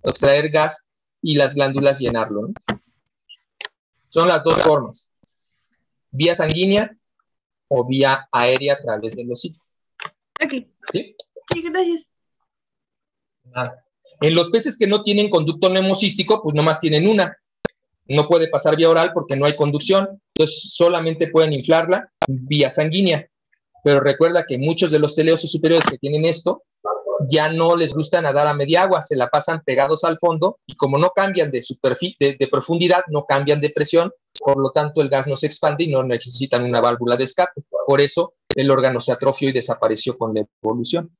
extraer gas y las glándulas llenarlo, ¿no? Son las dos formas, vía sanguínea o vía aérea a través del hocico. Ok. ¿Sí? Sí, gracias. Nada. En los peces que no tienen conducto neumocístico, pues nomás tienen una. No puede pasar vía oral porque no hay conducción, entonces solamente pueden inflarla vía sanguínea. Pero recuerda que muchos de los teleosos superiores que tienen esto ya no les gusta nadar a media agua, se la pasan pegados al fondo y como no cambian de profundidad, no cambian de presión, por lo tanto el gas no se expande y no necesitan una válvula de escape. Por eso el órgano se atrofió y desapareció con la evolución.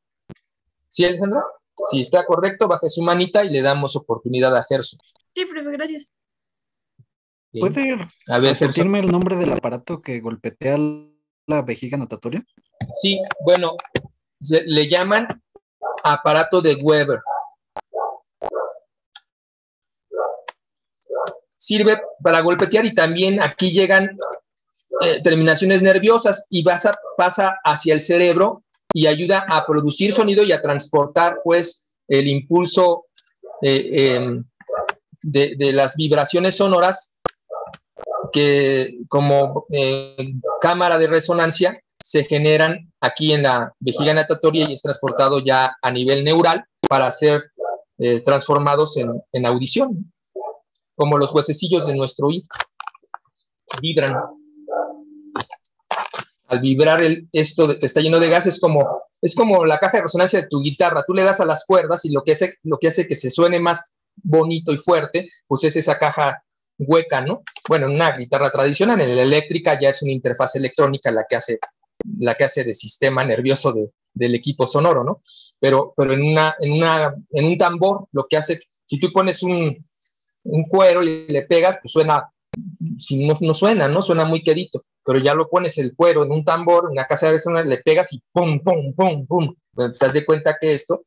¿Sí, Alejandra? Si está correcto, baje su manita y le damos oportunidad a Gerson. Sí, profe, gracias. ¿Puede a ver, repetirme el nombre del aparato que golpetea la vejiga natatoria? Sí, bueno, le llaman aparato de Weber. Sirve para golpetear y también aquí llegan terminaciones nerviosas y pasa hacia el cerebro y ayuda a producir sonido y a transportar pues el impulso de las vibraciones sonoras que como cámara de resonancia se generan aquí en la vejiga natatoria y es transportado ya a nivel neural para ser transformados en audición, como los huesecillos de nuestro oído vibran. Al vibrar esto que está lleno de gas es como la caja de resonancia de tu guitarra. Tú le das a las cuerdas y lo que hace que se suene más bonito y fuerte, pues es esa caja hueca, ¿no? Bueno, en una guitarra tradicional, en la eléctrica ya es una interfaz electrónica la que hace de sistema nervioso del equipo sonoro, ¿no? Pero en un tambor, lo que hace, si tú pones un cuero y le pegas, pues suena, si no suena, ¿no? Suena muy quedito, pero ya lo pones el cuero en un tambor, en una casa de resonancia, le pegas y pum, pum, pum, pum. Bueno, te das de cuenta que esto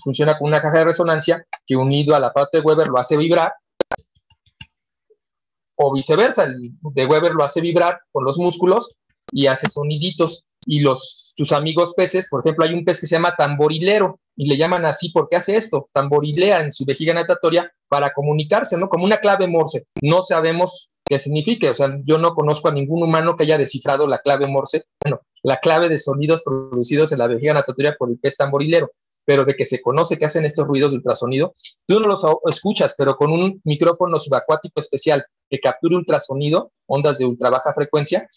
funciona con una caja de resonancia que unido al aparato de Weber lo hace vibrar, o viceversa, el de Weber lo hace vibrar con los músculos y hace soniditos. Y sus amigos peces, por ejemplo, hay un pez que se llama tamborilero y le llaman así porque hace esto, tamborilea en su vejiga natatoria para comunicarse, ¿no? Como una clave Morse. No sabemos qué significa, o sea, yo no conozco a ningún humano que haya descifrado la clave Morse, bueno, la clave de sonidos producidos en la vejiga natatoria por el pez tamborilero, pero de que se conoce que hacen estos ruidos de ultrasonido, tú no los escuchas, pero con un micrófono subacuático especial que capture ultrasonido, ondas de ultra baja frecuencia,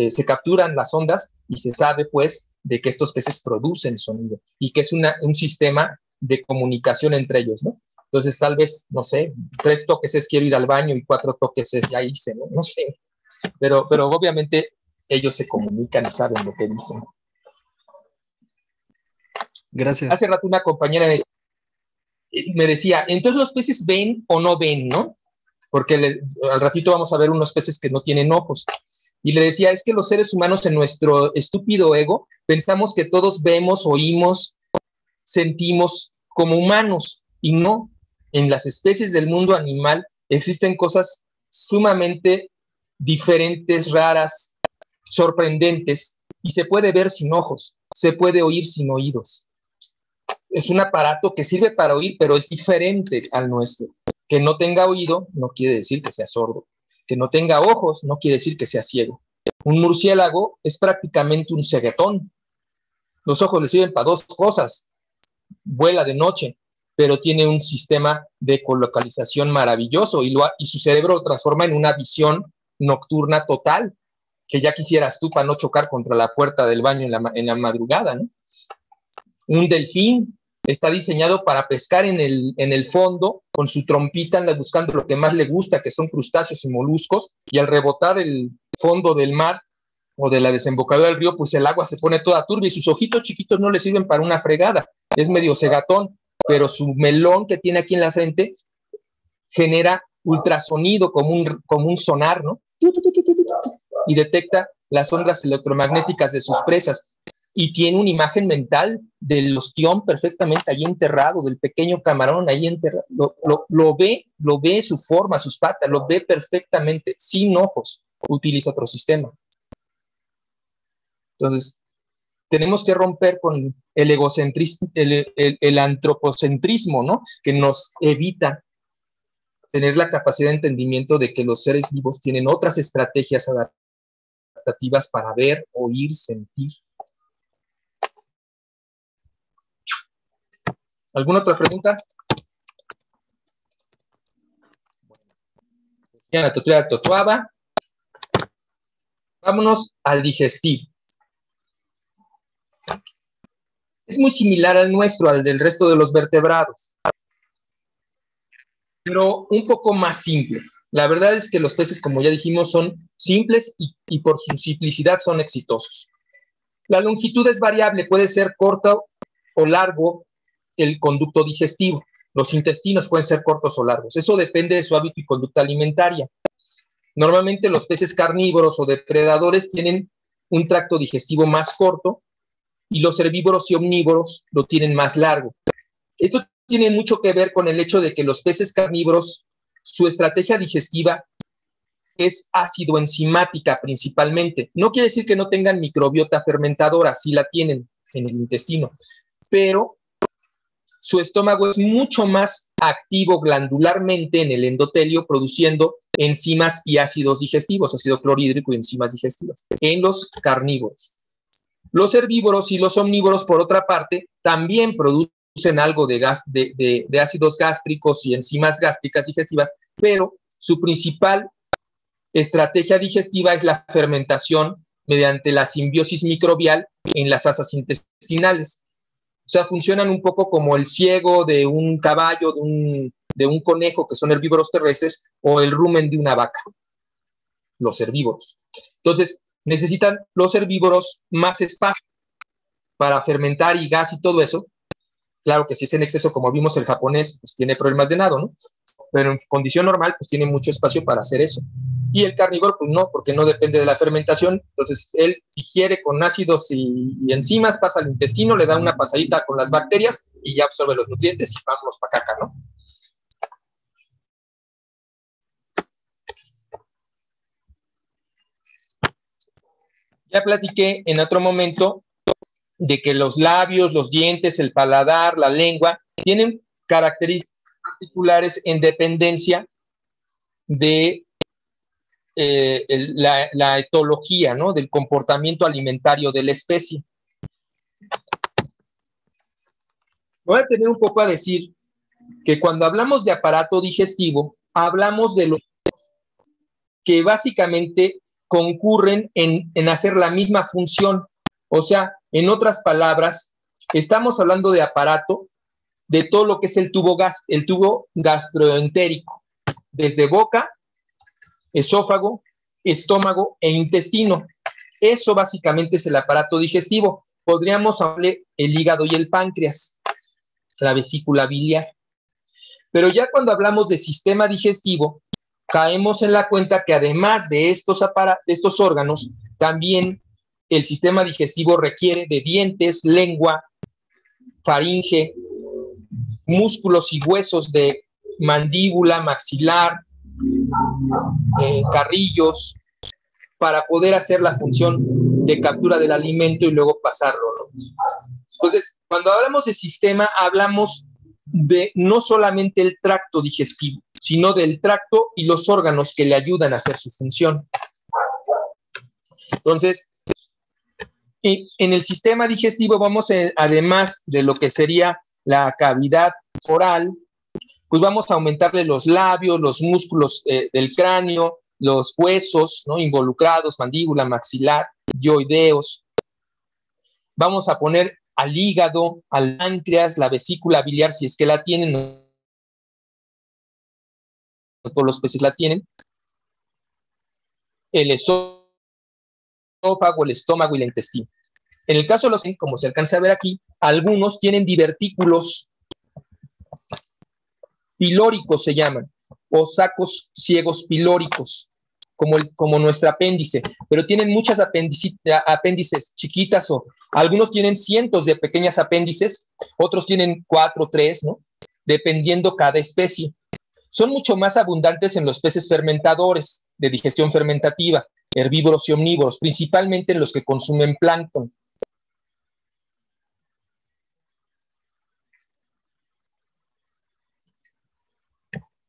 se capturan las ondas y se sabe pues de que estos peces producen sonido y que es un sistema de comunicación entre ellos, ¿no? Entonces tal vez, no sé, 3 toques es quiero ir al baño y 4 toques es ya hice, ¿no? No sé, pero obviamente ellos se comunican y saben lo que dicen. Gracias. Hace rato una compañera me decía, entonces los peces ven o no ven, ¿no? Porque al ratito vamos a ver unos peces que no tienen ojos. Y le decía, es que los seres humanos en nuestro estúpido ego pensamos que todos vemos, oímos, sentimos como humanos y no. En las especies del mundo animal existen cosas sumamente diferentes, raras, sorprendentes y se puede ver sin ojos, se puede oír sin oídos. Es un aparato que sirve para oír, pero es diferente al nuestro. Que no tenga oído no quiere decir que sea sordo. Que no tenga ojos no quiere decir que sea ciego. Un murciélago es prácticamente un ceguetón. Los ojos le sirven para 2 cosas. Vuela de noche, pero tiene un sistema de colocalización maravilloso y su cerebro lo transforma en una visión nocturna total, que ya quisieras tú para no chocar contra la puerta del baño en la madrugada, ¿no? Un delfín está diseñado para pescar en el fondo con su trompita, anda buscando lo que más le gusta, que son crustáceos y moluscos, y al rebotar el fondo del mar o de la desembocadura del río, pues el agua se pone toda turbia y sus ojitos chiquitos no le sirven para una fregada, es medio cegatón, pero su melón que tiene aquí en la frente genera ultrasonido como un sonar, ¿no? Y detecta las ondas electromagnéticas de sus presas. Y tiene una imagen mental del ostión perfectamente ahí enterrado, del pequeño camarón ahí enterrado. Lo ve su forma, sus patas, lo ve perfectamente, sin ojos. Utiliza otro sistema. Entonces, tenemos que romper con el egocentrismo, el antropocentrismo, ¿no? Que nos evita tener la capacidad de entendimiento de que los seres vivos tienen otras estrategias adaptativas para ver, oír, sentir. ¿Alguna otra pregunta? Ya, totuaba. Vámonos al digestivo. Es muy similar al nuestro, al del resto de los vertebrados, pero un poco más simple. La verdad es que los peces, como ya dijimos, son simples y por su simplicidad son exitosos. La longitud es variable, puede ser corto o largo el conducto digestivo. Los intestinos pueden ser cortos o largos. Eso depende de su hábito y conducta alimentaria. Normalmente los peces carnívoros o depredadores tienen un tracto digestivo más corto y los herbívoros y omnívoros lo tienen más largo. Esto tiene mucho que ver con el hecho de que los peces carnívoros, su estrategia digestiva es ácido-enzimática principalmente. No quiere decir que no tengan microbiota fermentadora, sí la tienen en el intestino, pero su estómago es mucho más activo glandularmente en el endotelio, produciendo enzimas y ácidos digestivos, ácido clorhídrico y enzimas digestivas, en los carnívoros. Los herbívoros y los omnívoros, por otra parte, también producen algo de ácidos gástricos y enzimas gástricas digestivas, pero su principal estrategia digestiva es la fermentación mediante la simbiosis microbial en las asas intestinales. O sea, funcionan un poco como el ciego de un caballo, de un conejo, que son herbívoros terrestres, o el rumen de una vaca, los herbívoros. Entonces, necesitan los herbívoros más espacio para fermentar y gas y todo eso. Claro que si es en exceso, como vimos el japonés, pues tiene problemas de nado, ¿no? Pero en condición normal, pues tiene mucho espacio para hacer eso. Y el carnívoro, pues no, porque no depende de la fermentación. Entonces, él digiere con ácidos y enzimas, pasa al intestino, le da una pasadita con las bacterias y ya absorbe los nutrientes y vámonos para caca, ¿no? Ya platiqué en otro momento de que los labios, los dientes, el paladar, la lengua, tienen características particulares en dependencia de la etología, ¿no? Del comportamiento alimentario de la especie. Voy a tener un poco a decir que cuando hablamos de aparato digestivo, hablamos de los que básicamente concurren en hacer la misma función. O sea, en otras palabras, estamos hablando de aparato de todo lo que es el tubo gastroentérico, desde boca, esófago, estómago e intestino. Eso básicamente es el aparato digestivo. Podríamos hablar el hígado y el páncreas, la vesícula biliar. Pero ya cuando hablamos de sistema digestivo, caemos en la cuenta que además de estos órganos, también el sistema digestivo requiere de dientes, lengua, faringe, músculos y huesos de mandíbula, maxilar, carrillos, para poder hacer la función de captura del alimento y luego pasarlo, ¿no? Entonces, cuando hablamos de sistema, hablamos de no solamente el tracto digestivo, sino del tracto y los órganos que le ayudan a hacer su función. Entonces, en el sistema digestivo vamos, además de lo que sería la cavidad oral, pues vamos a aumentarle los labios, los músculos del cráneo, los huesos, ¿no? Involucrados, mandíbula, maxilar, dioideos. Vamos a poner al hígado, al páncreas, la vesícula biliar, si es que la tienen, no todos los peces la tienen, el esófago, el estómago y el intestino. En el caso de los, como se alcanza a ver aquí, algunos tienen divertículos pilóricos, se llaman, o sacos ciegos pilóricos, como nuestro apéndice, pero tienen muchas apéndices chiquitas, o algunos tienen cientos de pequeñas apéndices, otros tienen 4, 3, ¿no? Dependiendo cada especie. Son mucho más abundantes en los peces fermentadores de digestión fermentativa, herbívoros y omnívoros, principalmente en los que consumen plancton.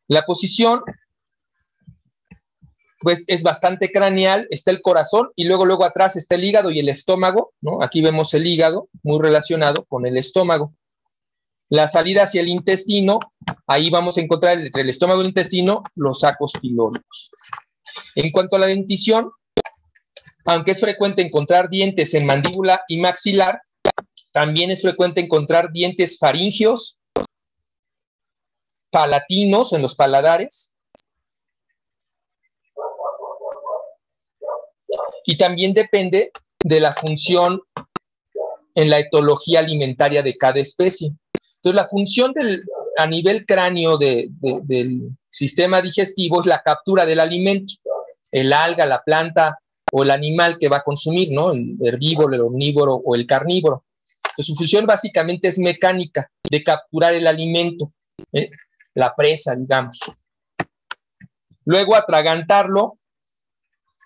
La posición, pues, es bastante craneal. Está el corazón y luego atrás está el hígado y el estómago, ¿no? Aquí vemos el hígado muy relacionado con el estómago. La salida hacia el intestino, ahí vamos a encontrar entre el estómago y el intestino los sacos filólicos. En cuanto a la dentición, aunque es frecuente encontrar dientes en mandíbula y maxilar, también es frecuente encontrar dientes faringios, palatinos en los paladares, y también depende de la función en la etología alimentaria de cada especie. Entonces, la función a nivel cráneo del sistema digestivo es la captura del alimento, el alga, la planta o el animal que va a consumir, ¿no? El herbívoro, el omnívoro o el carnívoro. Entonces, su función básicamente es mecánica, de capturar el alimento, la presa, digamos. Luego, atragantarlo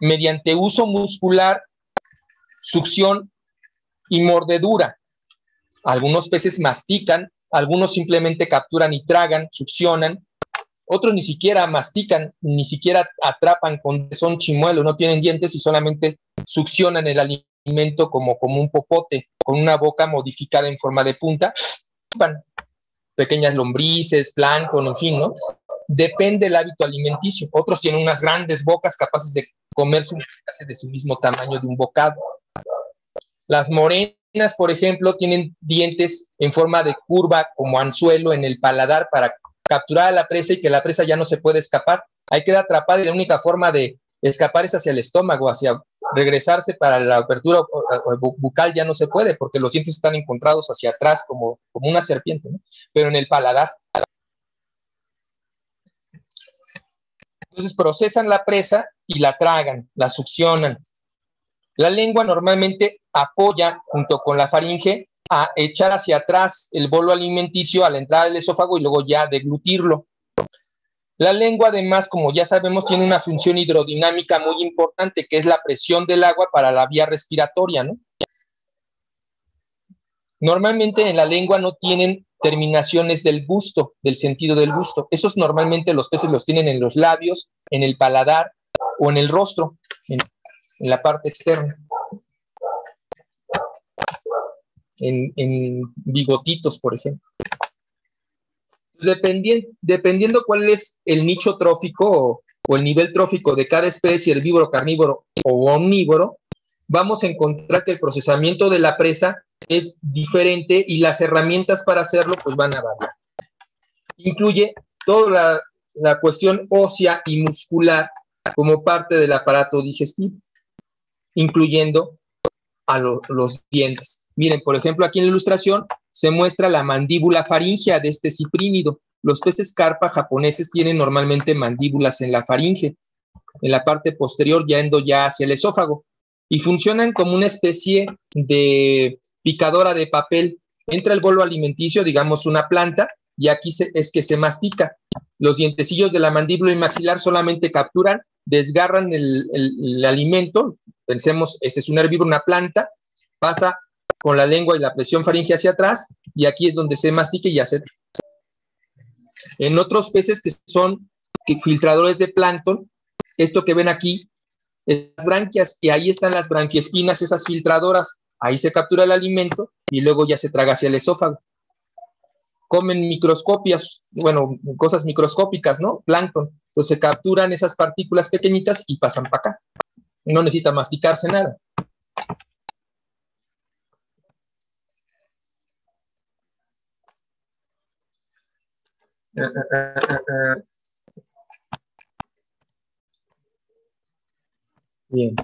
mediante uso muscular, succión y mordedura. Algunos peces mastican, algunos simplemente capturan y tragan, succionan, otros ni siquiera mastican, ni siquiera atrapan, son chimuelos, no tienen dientes y solamente succionan el alimento como un popote, con una boca modificada en forma de punta, pequeñas lombrices, plancton, en fin, ¿no? Depende del hábito alimenticio. Otros tienen unas grandes bocas capaces de comerse un pescado de su mismo tamaño de un bocado. Las morenas, por ejemplo, tienen dientes en forma de curva como anzuelo en el paladar para capturar a la presa y que la presa ya no se puede escapar. Ahí queda atrapada y la única forma de escapar es hacia el estómago, hacia regresarse para la apertura bucal ya no se puede porque los dientes están encontrados hacia atrás como una serpiente, ¿no? Pero en el paladar. Entonces procesan la presa y la tragan, la succionan. La lengua normalmente apoya junto con la faringe a echar hacia atrás el bolo alimenticio a la entrada del esófago y luego ya deglutirlo. La lengua, además, como ya sabemos, tiene una función hidrodinámica muy importante, que es la presión del agua para la vía respiratoria, ¿no? Normalmente en la lengua no tienen terminaciones del gusto, del sentido del gusto. Esos normalmente los peces los tienen en los labios, en el paladar o en el rostro, en la parte externa. En bigotitos, por ejemplo. Dependiendo cuál es el nicho trófico o el nivel trófico de cada especie, herbívoro, carnívoro o omnívoro, vamos a encontrar que el procesamiento de la presa es diferente y las herramientas para hacerlo pues van a variar. Incluye toda la cuestión ósea y muscular como parte del aparato digestivo, incluyendo a los dientes. Miren, por ejemplo, aquí en la ilustración se muestra la mandíbula faríngea de este ciprínido. Los peces carpa japoneses tienen normalmente mandíbulas en la faringe, en la parte posterior yendo ya hacia el esófago, y funcionan como una especie de picadora de papel. Entra el bolo alimenticio, digamos una planta, y aquí es que se mastica. Los dientecillos de la mandíbula y maxilar solamente capturan, desgarran el alimento. Pensemos, este es un herbívoro, una planta, pasa con la lengua y la presión faríngea hacia atrás, y aquí es donde se mastica y ya se... En otros peces que son filtradores de plancton, esto que ven aquí, las branquias, y ahí están las branquiespinas, esas filtradoras, ahí se captura el alimento y luego ya se traga hacia el esófago. Comen microscopias, bueno, cosas microscópicas, ¿no? Plancton. Entonces se capturan esas partículas pequeñitas y pasan para acá. No necesita masticarse nada. Bien.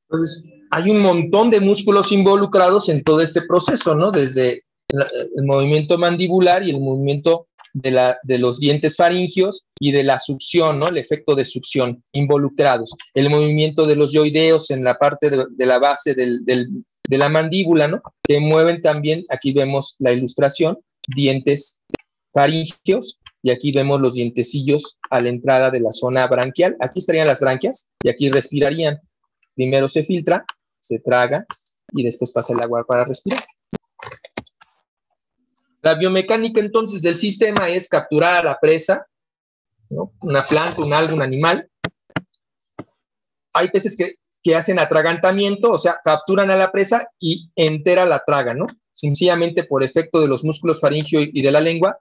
Entonces, hay un montón de músculos involucrados en todo este proceso, ¿no? Desde el movimiento mandibular y el movimiento de los dientes faringios y de la succión, ¿no? El efecto de succión involucrados. El movimiento de los yoideos en la parte de la base de la mandíbula, ¿no? Que mueven también, aquí vemos la ilustración, dientes faringios, y aquí vemos los dientecillos a la entrada de la zona branquial. Aquí estarían las branquias y aquí respirarían. Primero se filtra, se traga y después pasa el agua para respirar. La biomecánica entonces del sistema es capturar a la presa, ¿no? Una planta, un algo, un animal. Hay peces que hacen atragantamiento, o sea, capturan a la presa y entera la tragan, ¿no? Sencillamente por efecto de los músculos faringio y de la lengua,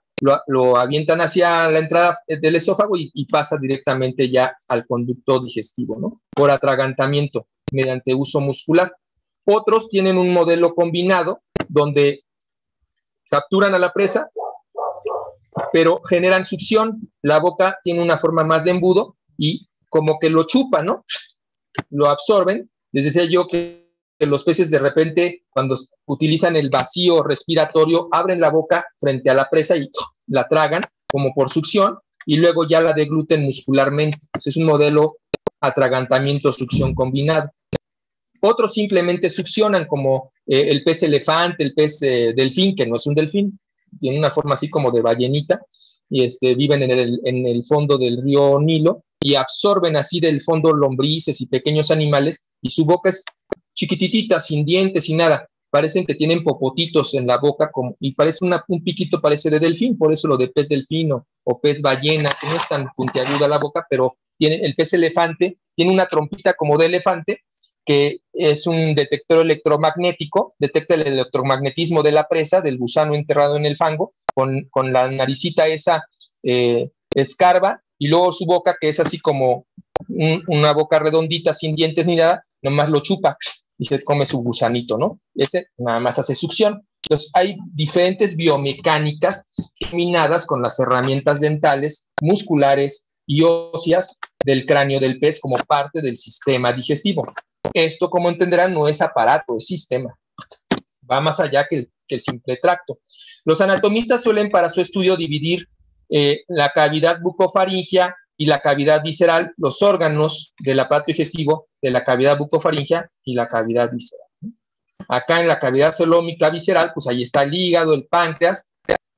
lo avientan hacia la entrada del esófago y pasa directamente ya al conducto digestivo, ¿no? Por atragantamiento, mediante uso muscular. Otros tienen un modelo combinado donde capturan a la presa, pero generan succión. La boca tiene una forma más de embudo y como que lo chupan, ¿no? Lo absorben. Les decía yo que los peces de repente, cuando utilizan el vacío respiratorio, abren la boca frente a la presa y la tragan como por succión y luego ya la degluten muscularmente. Entonces, es un modelo atragantamiento-succión combinado. Otros simplemente succionan como el pez elefante, el pez delfín, que no es un delfín, tiene una forma así como de ballenita, y viven en el fondo del río Nilo y absorben así del fondo lombrices y pequeños animales, y su boca es chiquititita, sin dientes, sin nada. Parecen que tienen popotitos en la boca y parece un piquito, parece de delfín, por eso lo de pez delfino o pez ballena, que no es tan puntiaguda la boca, pero el pez elefante tiene una trompita como de elefante, que es un detector electromagnético, detecta el electromagnetismo de la presa, del gusano enterrado en el fango, con la naricita esa escarba, y luego su boca, que es así como una boca redondita, sin dientes ni nada, nomás lo chupa y se come su gusanito, ¿no? Ese nada más hace succión. Entonces, hay diferentes biomecánicas combinadas con las herramientas dentales, musculares y óseas del cráneo del pez como parte del sistema digestivo. Esto, como entenderán, no es aparato, es sistema. Va más allá que el simple tracto. Los anatomistas suelen para su estudio dividir la cavidad bucofaringea y la cavidad visceral, los órganos del aparato digestivo de la cavidad bucofaringea y la cavidad visceral. Acá en la cavidad celómica visceral, pues ahí está el hígado, el páncreas,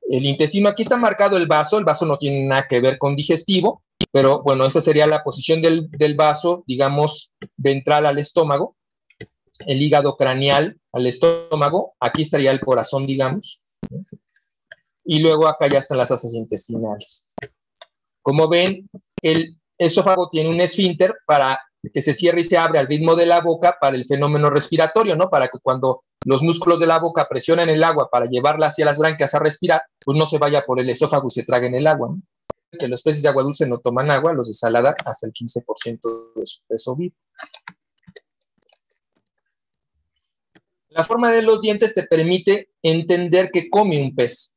el intestino. Aquí está marcado el vaso no tiene nada que ver con digestivo, pero bueno, esa sería la posición del vaso, digamos, ventral al estómago, el hígado craneal al estómago, aquí estaría el corazón, digamos, y luego acá ya están las asas intestinales. Como ven, el esófago tiene un esfínter para que se cierre y se abre al ritmo de la boca para el fenómeno respiratorio, ¿no? Para que cuando los músculos de la boca presionan el agua para llevarla hacia las branquias a respirar, pues no se vaya por el esófago y se traguen el agua, ¿no? Que los peces de agua dulce no toman agua, los de salada hasta el 15% de su peso vivo. La forma de los dientes te permite entender qué come un pez.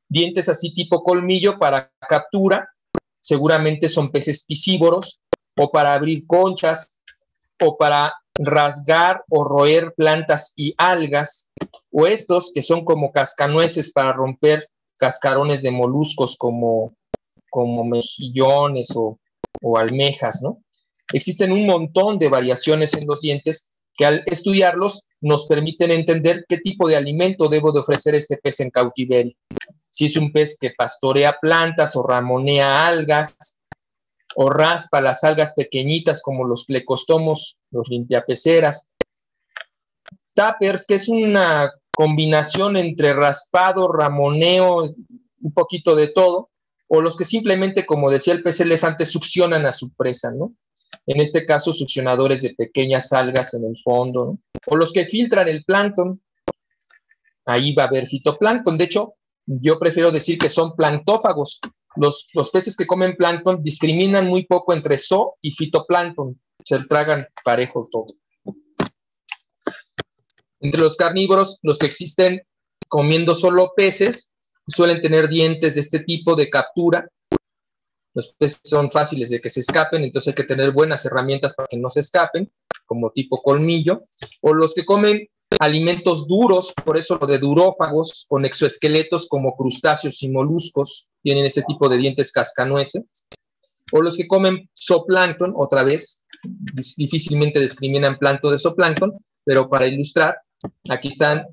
Dientes así tipo colmillo para captura, seguramente son peces piscívoros, o para abrir conchas, o para rasgar o roer plantas y algas, o estos que son como cascanueces para romper cascarones de moluscos como mejillones o almejas, ¿no? Existen un montón de variaciones en los dientes que al estudiarlos nos permiten entender qué tipo de alimento debo de ofrecer este pez en cautiverio. Si es un pez que pastorea plantas o ramonea algas, o raspa las algas pequeñitas como los plecostomos, los limpiapeceras. Tappers, que es una combinación entre raspado, ramoneo, un poquito de todo, o los que simplemente, como decía el pez elefante, succionan a su presa, ¿no? En este caso, succionadores de pequeñas algas en el fondo, ¿no? O los que filtran el plancton. Ahí va a haber fitoplancton. De hecho, yo prefiero decir que son planctófagos. Los peces que comen plancton discriminan muy poco entre zoo y fitoplancton. Se tragan parejo todo. Entre los carnívoros, los que existen comiendo solo peces, suelen tener dientes de este tipo de captura. Los peces son fáciles de que se escapen, entonces hay que tener buenas herramientas para que no se escapen, como tipo colmillo. O los que comen alimentos duros, por eso lo de durófagos, con exoesqueletos como crustáceos y moluscos, tienen este tipo de dientes cascanueces. O los que comen zooplancton, otra vez, difícilmente discriminan plancton de zooplancton, pero para ilustrar, aquí están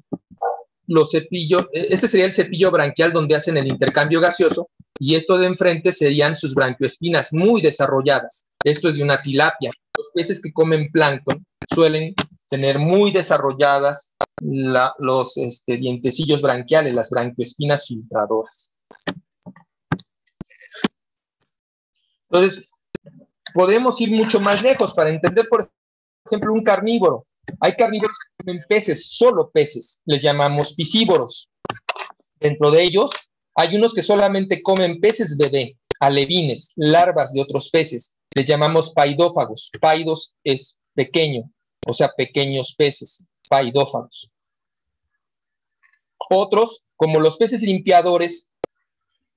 los cepillos. Este sería el cepillo branquial donde hacen el intercambio gaseoso, y esto de enfrente serían sus branquioespinas muy desarrolladas. Esto es de una tilapia. Los peces que comen plancton suelen tener muy desarrolladas los dientecillos branquiales, las branquioespinas filtradoras. Entonces, podemos ir mucho más lejos para entender, por ejemplo, un carnívoro. Hay carnívoros que comen peces, solo peces, les llamamos piscívoros. Dentro de ellos, hay unos que solamente comen peces bebé, alevines, larvas de otros peces, les llamamos paidófagos. Paidos es pequeño, o sea, pequeños peces, paidófagos. Otros, como los peces limpiadores,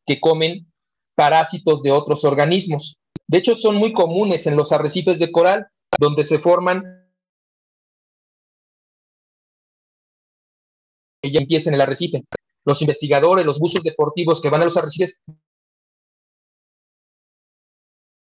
que comen parásitos de otros organismos. De hecho, son muy comunes en los arrecifes de coral, donde se forman que ya empieza en el arrecife. Los investigadores, los buzos deportivos que van a los arrecifes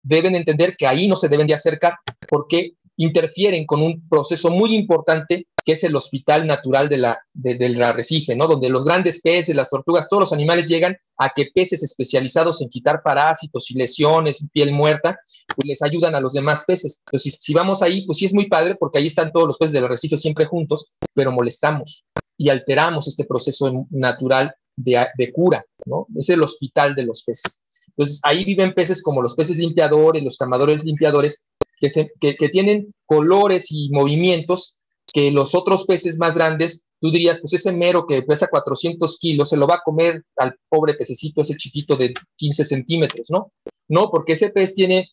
deben entender que ahí no se deben de acercar porque interfieren con un proceso muy importante que es el hospital natural del arrecife, ¿no? Donde los grandes peces, las tortugas, todos los animales llegan a que peces especializados en quitar parásitos y lesiones, piel muerta, pues les ayudan a los demás peces. Entonces, si vamos ahí, pues sí es muy padre porque ahí están todos los peces del arrecife siempre juntos, pero molestamos y alteramos este proceso natural de cura, ¿no? Es el hospital de los peces. Entonces, ahí viven peces como los peces limpiadores, los camadores limpiadores, que tienen colores y movimientos que los otros peces más grandes, tú dirías, pues ese mero que pesa 400 kilos, se lo va a comer al pobre pececito, ese chiquito de 15 centímetros, ¿no? No, porque ese pez tiene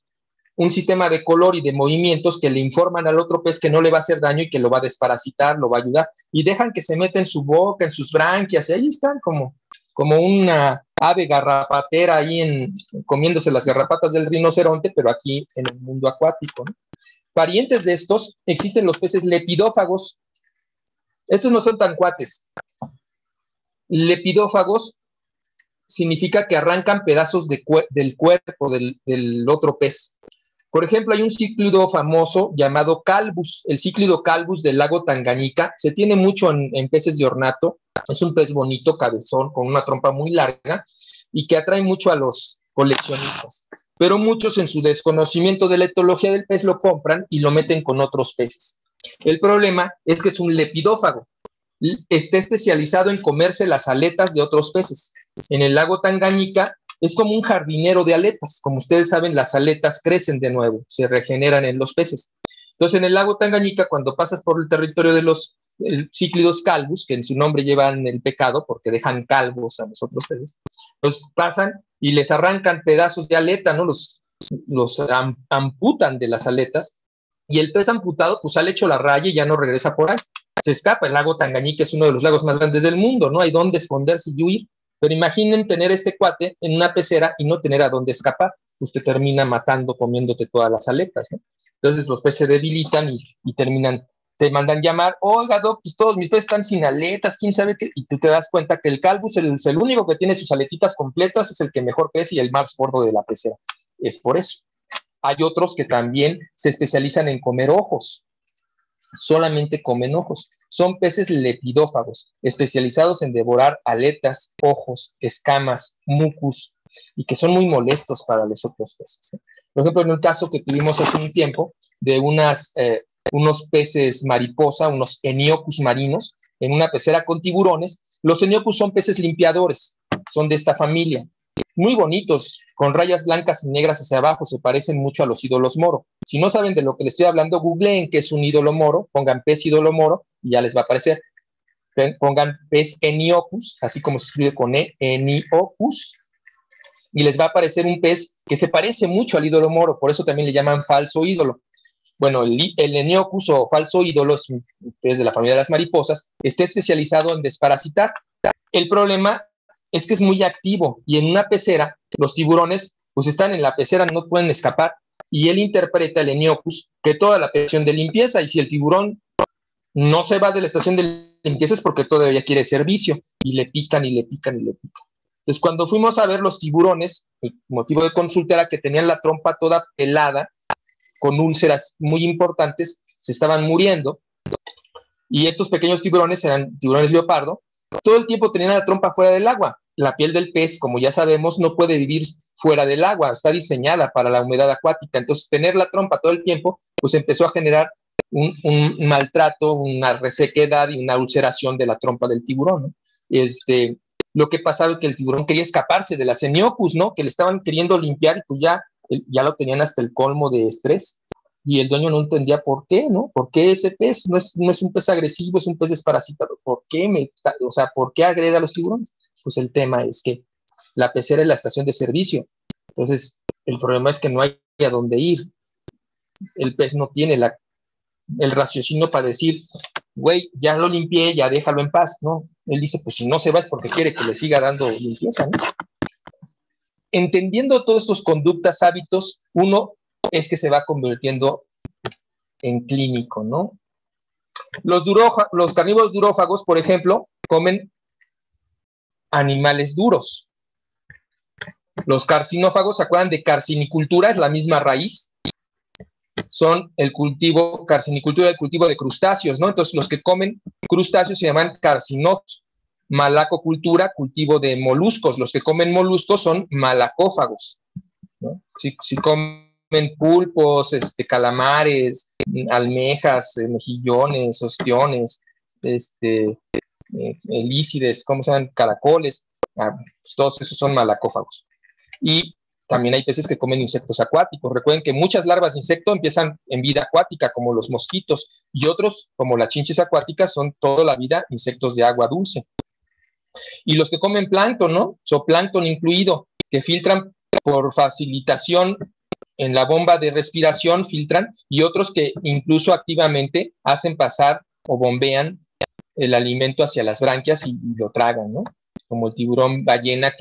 un sistema de color y de movimientos que le informan al otro pez que no le va a hacer daño y que lo va a desparasitar, lo va a ayudar, y dejan que se meta en su boca, en sus branquias, y ahí están como una ave garrapatera ahí comiéndose las garrapatas del rinoceronte, pero aquí en el mundo acuático, ¿no? Parientes de estos existen los peces lepidófagos. Estos no son tan cuates. Lepidófagos significa que arrancan pedazos del cuerpo del otro pez. Por ejemplo, hay un cíclido famoso llamado calvus, el cíclido calvus del lago Tanganica. Se tiene mucho en peces de ornato. Es un pez bonito, cabezón, con una trompa muy larga y que atrae mucho a los coleccionistas. Pero muchos en su desconocimiento de la etología del pez lo compran y lo meten con otros peces. El problema es que es un lepidófago. Está especializado en comerse las aletas de otros peces. En el lago Tanganica es como un jardinero de aletas. Como ustedes saben, las aletas crecen de nuevo, se regeneran en los peces. Entonces, en el lago Tanganica, cuando pasas por el territorio de los cíclidos calvus, que en su nombre llevan el pecado porque dejan calvos a los otros peces, los pasan y les arrancan pedazos de aleta, ¿no? Los amputan de las aletas y el pez amputado pues sale hecho la raya y ya no regresa por ahí. Se escapa. El lago Tanganica es uno de los lagos más grandes del mundo, no hay dónde esconderse y huir. Pero imaginen tener este cuate en una pecera y no tener a dónde escapar. Pues te termina matando, comiéndote todas las aletas, ¿no? Entonces los peces se debilitan y terminan, te mandan llamar, oiga, doc, pues todos mis peces están sin aletas, quién sabe qué, y tú te das cuenta que el calvus, el único que tiene sus aletitas completas, es el que mejor crece y el más gordo de la pecera. Es por eso. Hay otros que también se especializan en comer ojos. Solamente comen ojos. Son peces lepidófagos, especializados en devorar aletas, ojos, escamas, mucus, y que son muy molestos para los otros peces, ¿eh? Por ejemplo, en un caso que tuvimos hace un tiempo de unos peces mariposa, unos Heniocus marinos, en una pecera con tiburones. Los Heniocus son peces limpiadores, son de esta familia. Muy bonitos, con rayas blancas y negras hacia abajo, se parecen mucho a los ídolos moro. Si no saben de lo que les estoy hablando, googleen qué es un ídolo moro, pongan pez ídolo moro y ya les va a aparecer. Pongan pez Heniocus, así como se escribe con E, Heniocus, y les va a aparecer un pez que se parece mucho al ídolo moro, por eso también le llaman falso ídolo. Bueno, el Heniocus o falso ídolo es un pez de la familia de las mariposas, está especializado en desparasitar. El problema es que es muy activo y en una pecera los tiburones pues están en la pecera, no pueden escapar, y él interpreta, el Heniocus, que toda la estación de limpieza, y si el tiburón no se va de la estación de limpieza es porque todavía quiere servicio, y le pican y le pican y le pican. Entonces, cuando fuimos a ver los tiburones, el motivo de consulta era que tenían la trompa toda pelada, con úlceras muy importantes, se estaban muriendo, y estos pequeños tiburones eran tiburones leopardo, todo el tiempo tenían la trompa fuera del agua. La piel del pez, como ya sabemos, no puede vivir fuera del agua, está diseñada para la humedad acuática. Entonces, tener la trompa todo el tiempo, pues empezó a generar un maltrato, una resequedad y una ulceración de la trompa del tiburón, ¿no? Lo que pasaba es que el tiburón quería escaparse de la Seniocus, ¿no? Que le estaban queriendo limpiar y pues ya lo tenían hasta el colmo de estrés. Y el dueño no entendía por qué, ¿no? ¿Por qué ese pez no es un pez agresivo, es un pez desparasitado? ¿Por qué ¿por qué agrede a los tiburones? Pues el tema es que la pecera es la estación de servicio. Entonces, el problema es que no hay a dónde ir. El pez no tiene el raciocinio para decir, güey, ya lo limpié, ya déjalo en paz, ¿no? Él dice, pues si no se va es porque quiere que le siga dando limpieza, ¿no? Entendiendo todos estos conductas, hábitos, uno es que se va convirtiendo en clínico, ¿no? Los carnívoros durófagos, por ejemplo, comen animales duros. Los carcinófagos, ¿se acuerdan de carcinicultura? Es la misma raíz. Son carcinicultura, el cultivo de crustáceos, ¿no? Entonces, los que comen crustáceos se llaman carcinófagos. Malacocultura, cultivo de moluscos. Los que comen moluscos son malacófagos, ¿no? Si comen pulpos, calamares, almejas, mejillones, ostiones, elícides, ¿cómo se llaman? Caracoles, pues todos esos son malacófagos. Y también hay peces que comen insectos acuáticos. Recuerden que muchas larvas de insecto empiezan en vida acuática, como los mosquitos, y otros, como las chinches acuáticas, son toda la vida insectos de agua dulce. Y los que comen plancton, ¿no? Zooplancton incluido, que filtran por facilitación en la bomba de respiración, filtran, y otros que incluso activamente hacen pasar o bombean el alimento hacia las branquias y lo tragan, ¿no? Como el tiburón ballena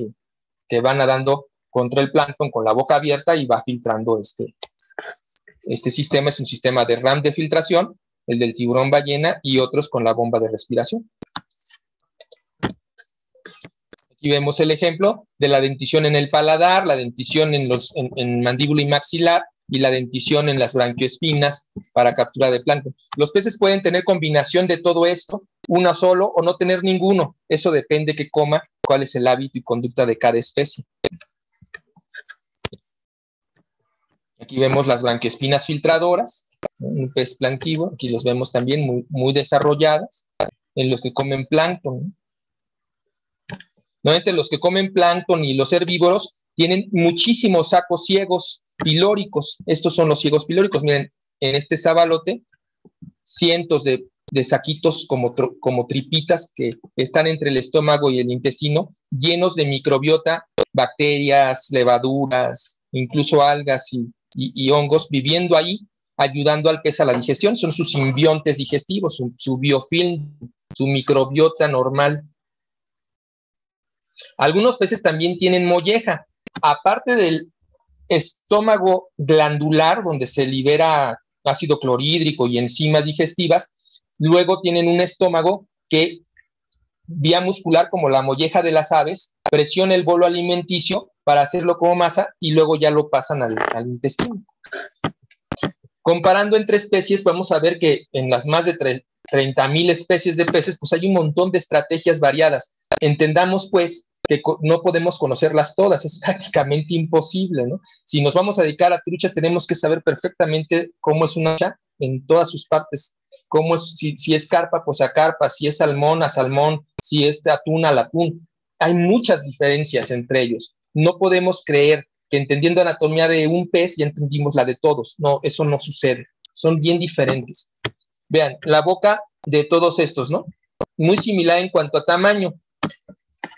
que va nadando contra el plancton con la boca abierta y va filtrando este sistema. Es un sistema de RAM de filtración, el del tiburón ballena, y otros con la bomba de respiración. Aquí vemos el ejemplo de la dentición en el paladar, la dentición en mandíbula y maxilar, y la dentición en las branquioespinas para captura de plancton. Los peces pueden tener combinación de todo esto, uno solo, o no tener ninguno. Eso depende que coma, cuál es el hábito y conducta de cada especie. Aquí vemos las branquioespinas filtradoras, ¿no? Un pez planctivo. Aquí los vemos también muy, muy desarrolladas en los que comen plancton, ¿no? Nuevamente, los que comen plancton y los herbívoros tienen muchísimos sacos ciegos pilóricos. Estos son los ciegos pilóricos. Miren, en este sabalote, cientos de saquitos como tripitas que están entre el estómago y el intestino, llenos de microbiota, bacterias, levaduras, incluso algas y hongos viviendo ahí, ayudando al pez a la digestión. Son sus simbiontes digestivos, su biofilm, su microbiota normal. Algunos peces también tienen molleja. Aparte del estómago glandular, donde se libera ácido clorhídrico y enzimas digestivas, luego tienen un estómago que, vía muscular, como la molleja de las aves, presiona el bolo alimenticio para hacerlo como masa y luego ya lo pasan al intestino. Comparando entre especies, vamos a ver que en las más de 30,000 especies de peces, pues hay un montón de estrategias variadas. Entendamos, pues, que no podemos conocerlas todas, es prácticamente imposible, ¿no? Si nos vamos a dedicar a truchas, tenemos que saber perfectamente cómo es una trucha en todas sus partes, cómo es, si es carpa, pues a carpa, si es salmón, a salmón, si es atún, al atún. Hay muchas diferencias entre ellos. No podemos creer que entendiendo anatomía de un pez ya entendimos la de todos. No, eso no sucede. Son bien diferentes. Vean, la boca de todos estos, ¿no? Muy similar en cuanto a tamaño.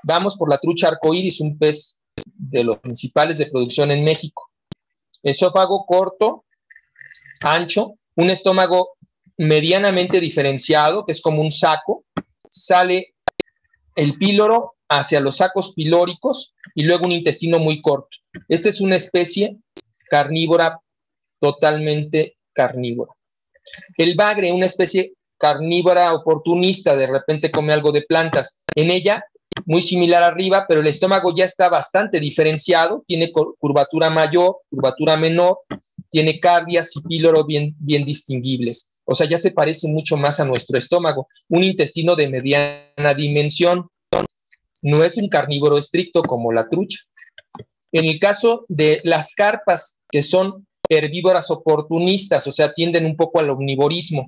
Vamos por la trucha arcoíris, un pez de los principales de producción en México. Esófago corto, ancho, un estómago medianamente diferenciado, que es como un saco. Sale el píloro hacia los sacos pilóricos y luego un intestino muy corto. Esta es una especie carnívora, totalmente carnívora. El bagre, una especie carnívora oportunista, de repente come algo de plantas. En ella, muy similar arriba, pero el estómago ya está bastante diferenciado, tiene curvatura mayor, curvatura menor, tiene cardias y píloro bien distinguibles. O sea, ya se parece mucho más a nuestro estómago. Un intestino de mediana dimensión. No es un carnívoro estricto como la trucha. En el caso de las carpas, que son herbívoras oportunistas, o sea, tienden un poco al omnivorismo.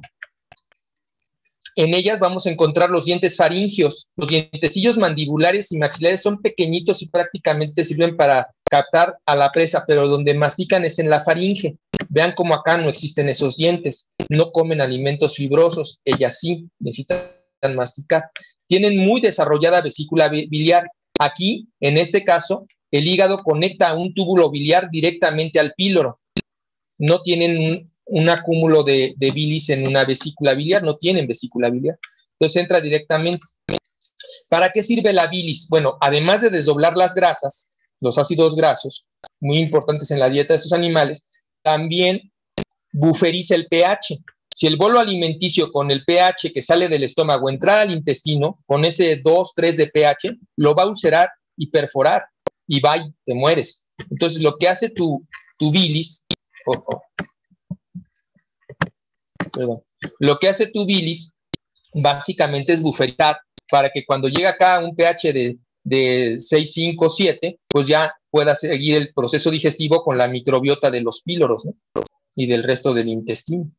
En ellas vamos a encontrar los dientes faringios. Los dientecillos mandibulares y maxilares son pequeñitos y prácticamente sirven para captar a la presa, pero donde mastican es en la faringe. Vean cómo acá no existen esos dientes. No comen alimentos fibrosos. Ellas sí necesitan masticar. Tienen muy desarrollada vesícula biliar. Aquí, en este caso, el hígado conecta a un túbulo biliar directamente al píloro. No tienen un acúmulo de bilis en una vesícula biliar, no tienen vesícula biliar. Entonces entra directamente. ¿Para qué sirve la bilis? Bueno, además de desdoblar las grasas, los ácidos grasos, muy importantes en la dieta de estos animales, también buferiza el pH. Si el bolo alimenticio con el pH que sale del estómago entra al intestino, con ese 2, 3 de pH, lo va a ulcerar y perforar, y va y te mueres. Entonces, lo que hace tu bilis, lo que hace tu bilis básicamente es buferizar para que cuando llega acá a un pH de 6, 5, 7, pues ya pueda seguir el proceso digestivo con la microbiota de los píloros, ¿no? Y del resto del intestino.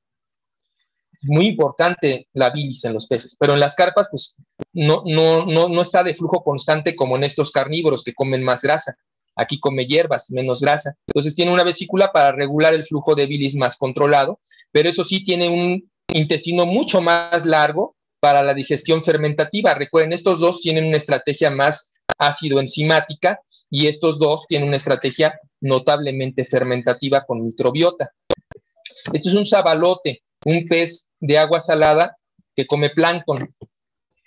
Muy importante la bilis en los peces, pero en las carpas pues no está de flujo constante como en estos carnívoros que comen más grasa. Aquí come hierbas, menos grasa. Entonces tiene una vesícula para regular el flujo de bilis más controlado, pero eso sí tiene un intestino mucho más largo para la digestión fermentativa. Recuerden, estos dos tienen una estrategia más ácido-enzimática y estos dos tienen una estrategia notablemente fermentativa con microbiota. Este es un sabalote, un pez de agua salada que come plancton.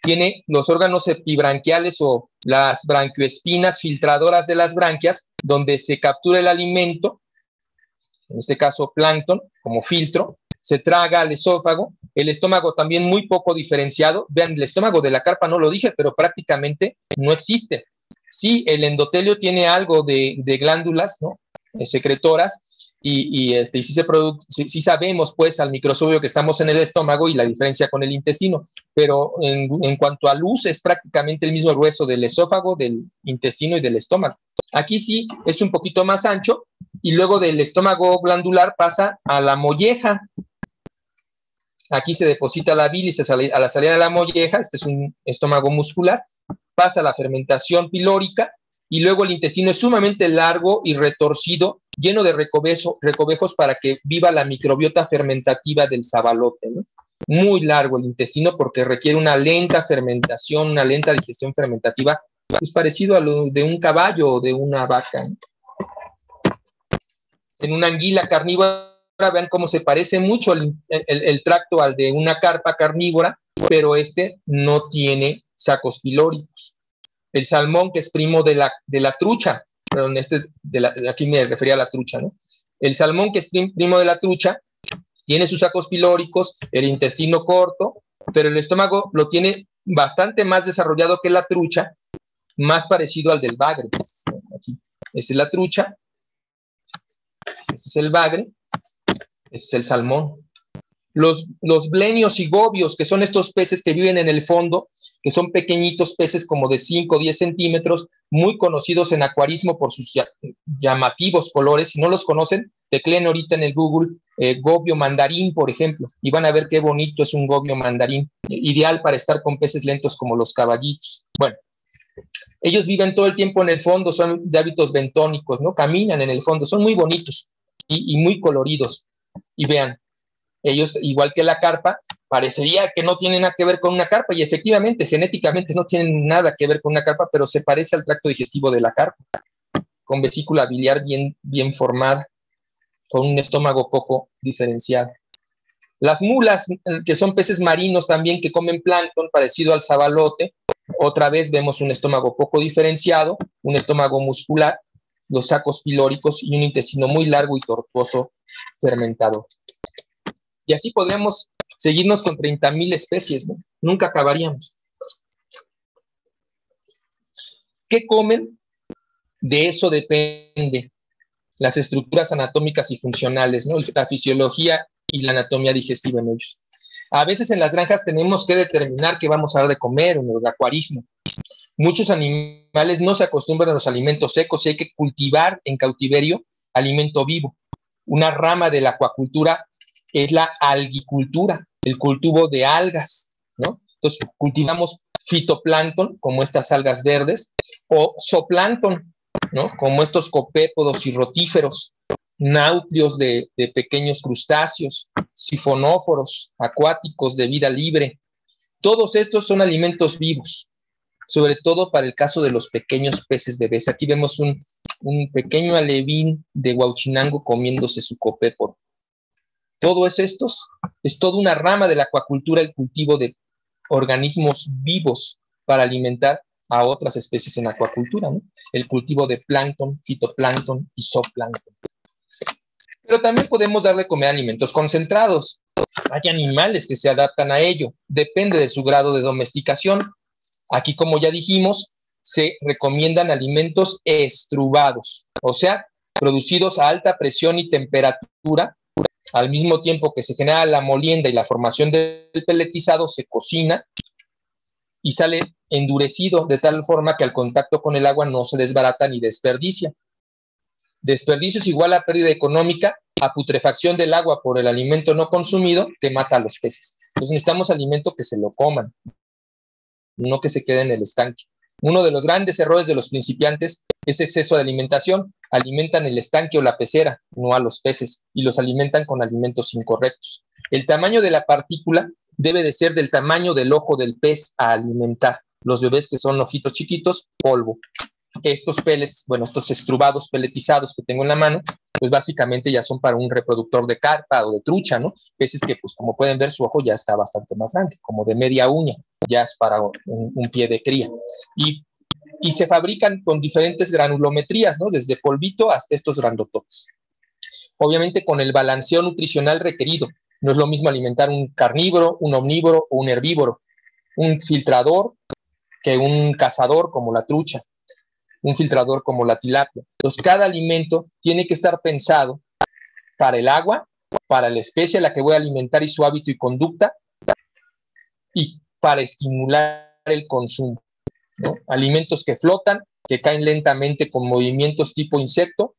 Tiene los órganos epibranquiales o las branquioespinas filtradoras de las branquias, donde se captura el alimento, en este caso plancton, como filtro, se traga al esófago. El estómago también muy poco diferenciado. Vean, el estómago de la carpa no lo dije, pero prácticamente no existe. Sí, el endotelio tiene algo de glándulas, ¿no? Secretoras, y sí sabemos pues al microscopio que estamos en el estómago y la diferencia con el intestino, pero en cuanto a luz es prácticamente el mismo grueso del esófago, del intestino y del estómago. Aquí sí es un poquito más ancho y luego del estómago glandular pasa a la molleja. Aquí se deposita la bilis a la salida de la molleja, este es un estómago muscular, pasa a la fermentación pilórica y luego el intestino es sumamente largo y retorcido, lleno de recovejos para que viva la microbiota fermentativa del sabalote, ¿no? Muy largo el intestino porque requiere una lenta fermentación, una lenta digestión fermentativa, pues parecido a lo de un caballo o de una vaca, ¿no? En una anguila carnívora, vean cómo se parece mucho el tracto al de una carpa carnívora, pero este no tiene sacos pilóricos. El salmón, que es primo de la trucha, perdón, aquí me refería a la trucha, ¿no? El salmón, que es primo de la trucha, tiene sus sacos pilóricos, el intestino corto, pero el estómago lo tiene bastante más desarrollado que la trucha, más parecido al del bagre. Aquí, esta es la trucha, este es el bagre, este es el salmón. Los blenios y gobios, que son estos peces que viven en el fondo, que son pequeñitos peces como de 5 o 10 centímetros, muy conocidos en acuarismo por sus llamativos colores. Si no los conocen, tecleen ahorita en el Google gobio mandarín, por ejemplo, y van a ver qué bonito es un gobio mandarín, ideal para estar con peces lentos como los caballitos. Bueno, ellos viven todo el tiempo en el fondo, son de hábitos bentónicos, ¿no? Caminan en el fondo, son muy bonitos y muy coloridos. Y vean, ellos, igual que la carpa, parecería que no tienen nada que ver con una carpa, y efectivamente, genéticamente no tienen nada que ver con una carpa, pero se parece al tracto digestivo de la carpa, con vesícula biliar bien formada, con un estómago poco diferenciado. Las mulas, que son peces marinos también que comen plancton, parecido al sabalote, otra vez vemos un estómago poco diferenciado, un estómago muscular, los sacos pilóricos y un intestino muy largo y tortuoso fermentado. Y así podríamos seguirnos con 30,000 especies, ¿no? Nunca acabaríamos. ¿Qué comen? De eso depende las estructuras anatómicas y funcionales, ¿no? La fisiología y la anatomía digestiva en ellos. A veces en las granjas tenemos que determinar qué vamos a dar de comer en el acuarismo. Muchos animales no se acostumbran a los alimentos secos y hay que cultivar en cautiverio alimento vivo. Una rama de la acuacultura es la algicultura, el cultivo de algas, ¿no? Entonces, cultivamos fitoplancton, como estas algas verdes, o zooplancton, ¿no? Como estos copépodos y rotíferos, náuplios de pequeños crustáceos, sifonóforos acuáticos de vida libre. Todos estos son alimentos vivos, sobre todo para el caso de los pequeños peces bebés. Aquí vemos un pequeño alevín de Huauchinango comiéndose su copépodo. Todo esto es toda una rama de la acuacultura, el cultivo de organismos vivos para alimentar a otras especies en acuacultura, ¿no? El cultivo de plancton, fitoplancton y zooplancton. Pero también podemos darle comer alimentos concentrados. Hay animales que se adaptan a ello, depende de su grado de domesticación. Aquí, como ya dijimos, se recomiendan alimentos estruvados, o sea, producidos a alta presión y temperatura. Al mismo tiempo que se genera la molienda y la formación del peletizado, se cocina y sale endurecido de tal forma que al contacto con el agua no se desbarata ni desperdicia. Desperdicio es igual a pérdida económica, a putrefacción del agua por el alimento no consumido que mata a los peces. Entonces necesitamos alimento que se lo coman, no que se quede en el estanque. Uno de los grandes errores de los principiantes es exceso de alimentación. Alimentan el estanque o la pecera, no a los peces, y los alimentan con alimentos incorrectos. El tamaño de la partícula debe de ser del tamaño del ojo del pez a alimentar. Los bebés que son ojitos chiquitos, polvo. Estos pellets, bueno, estos estruvados peletizados que tengo en la mano, pues básicamente ya son para un reproductor de carpa o de trucha, ¿no? Peces que, pues como pueden ver, su ojo ya está bastante más grande, como de media uña, ya es para un pie de cría. Y se fabrican con diferentes granulometrías, ¿no? Desde polvito hasta estos grandototes. Obviamente con el balanceo nutricional requerido. No es lo mismo alimentar un carnívoro, un omnívoro o un herbívoro. Un filtrador que un cazador como la trucha. Un filtrador como la tilapia. Entonces, cada alimento tiene que estar pensado para el agua, para la especie a la que voy a alimentar y su hábito y conducta, y para estimular el consumo, ¿no? Alimentos que flotan, que caen lentamente con movimientos tipo insecto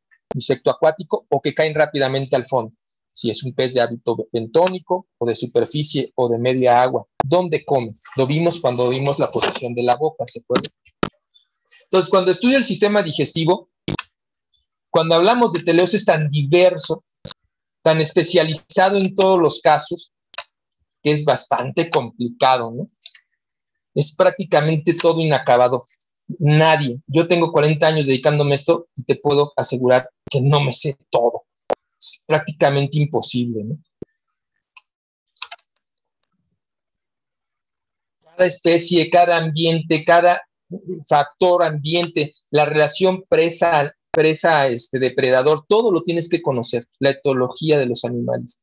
acuático, o que caen rápidamente al fondo. Si es un pez de hábito bentónico, o de superficie, o de media agua. ¿Dónde come? Lo vimos cuando vimos la posición de la boca, ¿se acuerdan? Entonces, cuando estudio el sistema digestivo, cuando hablamos de teleosis tan diverso, tan especializado en todos los casos, que es bastante complicado, ¿no? Es prácticamente todo inacabado. Nadie. Yo tengo 40 años dedicándome a esto y te puedo asegurar que no me sé todo. Es prácticamente imposible, ¿no? Cada especie, cada ambiente, cada factor ambiente, la relación presa-depredador, todo lo tienes que conocer. La etología de los animales,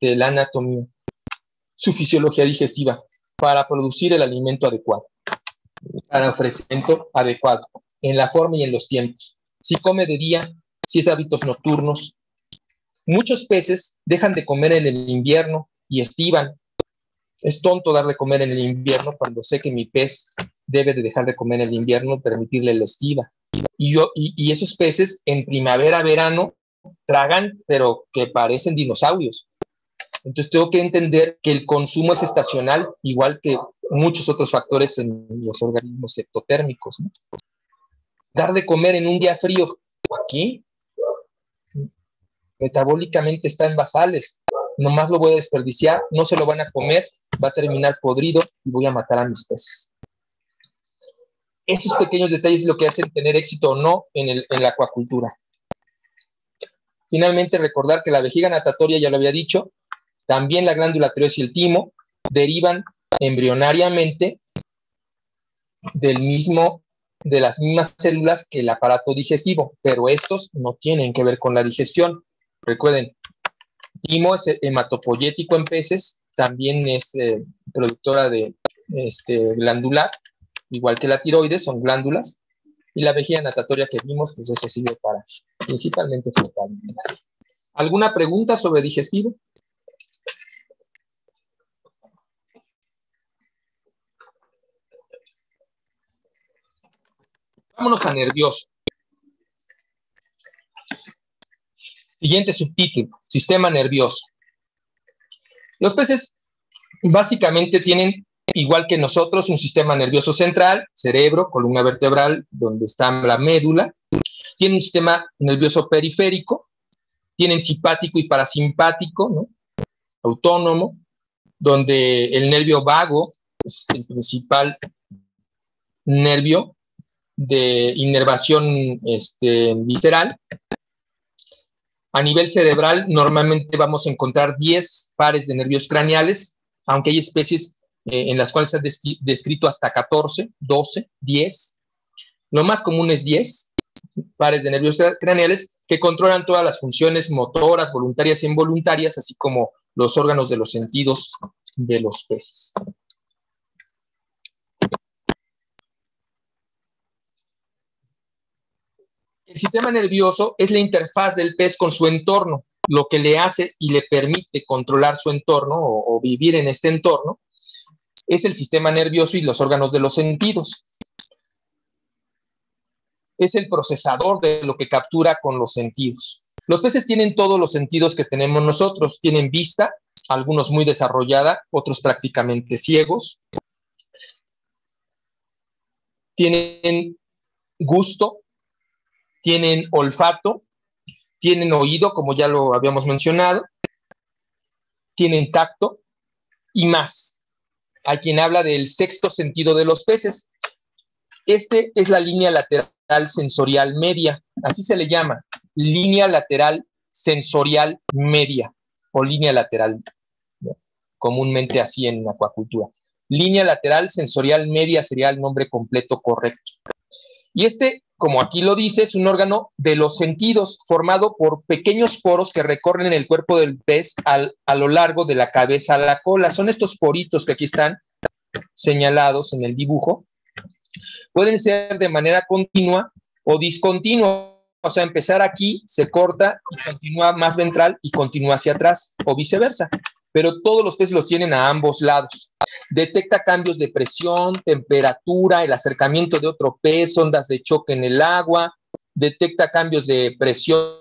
la anatomía, su fisiología digestiva, para producir el alimento adecuado, para ofrecimiento adecuado, en la forma y en los tiempos. Si come de día, si es hábitos nocturnos. Muchos peces dejan de comer en el invierno y estivan. Es tonto dar de comer en el invierno cuando sé que mi pez debe de dejar de comer en el invierno, permitirle la estiva. Y esos peces en primavera, verano, tragan, pero que parecen dinosaurios. Entonces tengo que entender que el consumo es estacional, igual que muchos otros factores en los organismos ectotérmicos, ¿no? Dar de comer en un día frío, aquí, metabólicamente está en basales, nomás lo voy a desperdiciar, no se lo van a comer, va a terminar podrido y voy a matar a mis peces. Esos pequeños detalles es lo que hacen tener éxito o no en la acuacultura. Finalmente, recordar que la vejiga natatoria, ya lo había dicho, también la glándula tiroides y el timo derivan embrionariamente de las mismas células que el aparato digestivo, pero estos no tienen que ver con la digestión. Recuerden, timo es hematopoyético en peces, también es productora de glandular, igual que la tiroides, son glándulas, y la vejiga natatoria que vimos, pues eso sirve para principalmente flotabilidad. ¿Alguna pregunta sobre digestivo? Vámonos a nervioso. Siguiente subtítulo, sistema nervioso. Los peces básicamente tienen, igual que nosotros, un sistema nervioso central, cerebro, columna vertebral, donde está la médula. Tienen un sistema nervioso periférico, tienen simpático y parasimpático, ¿no? Autónomo, donde el nervio vago es el principal nervio de inervación visceral. A nivel cerebral, normalmente vamos a encontrar 10 pares de nervios craneales, aunque hay especies en las cuales se ha descrito hasta 14, 12, 10. Lo más común es 10 pares de nervios craneales que controlan todas las funciones motoras, voluntarias e involuntarias, así como los órganos de los sentidos de los peces. El sistema nervioso es la interfaz del pez con su entorno, lo que le hace y le permite controlar su entorno o vivir en este entorno es el sistema nervioso y los órganos de los sentidos. Es el procesador de lo que captura con los sentidos. Los peces tienen todos los sentidos que tenemos nosotros. Tienen vista, algunos muy desarrollada, otros prácticamente ciegos. Tienen gusto, tienen olfato, tienen oído, como ya lo habíamos mencionado, tienen tacto y más. Hay quien habla del sexto sentido de los peces. Este es la línea lateral sensorial media, así se le llama, línea lateral sensorial media, o línea lateral, ¿no? Comúnmente así en acuacultura. Línea lateral sensorial media sería el nombre completo correcto. Y como aquí lo dice, es un órgano de los sentidos formado por pequeños poros que recorren el cuerpo del pez a lo largo de la cabeza a la cola. Son estos poritos que aquí están señalados en el dibujo. Pueden ser de manera continua o discontinua, o sea, empezar aquí, se corta y continúa más ventral y continúa hacia atrás, o viceversa. Pero todos los peces los tienen a ambos lados. Detecta cambios de presión, temperatura, el acercamiento de otro pez, ondas de choque en el agua, detecta cambios de presión.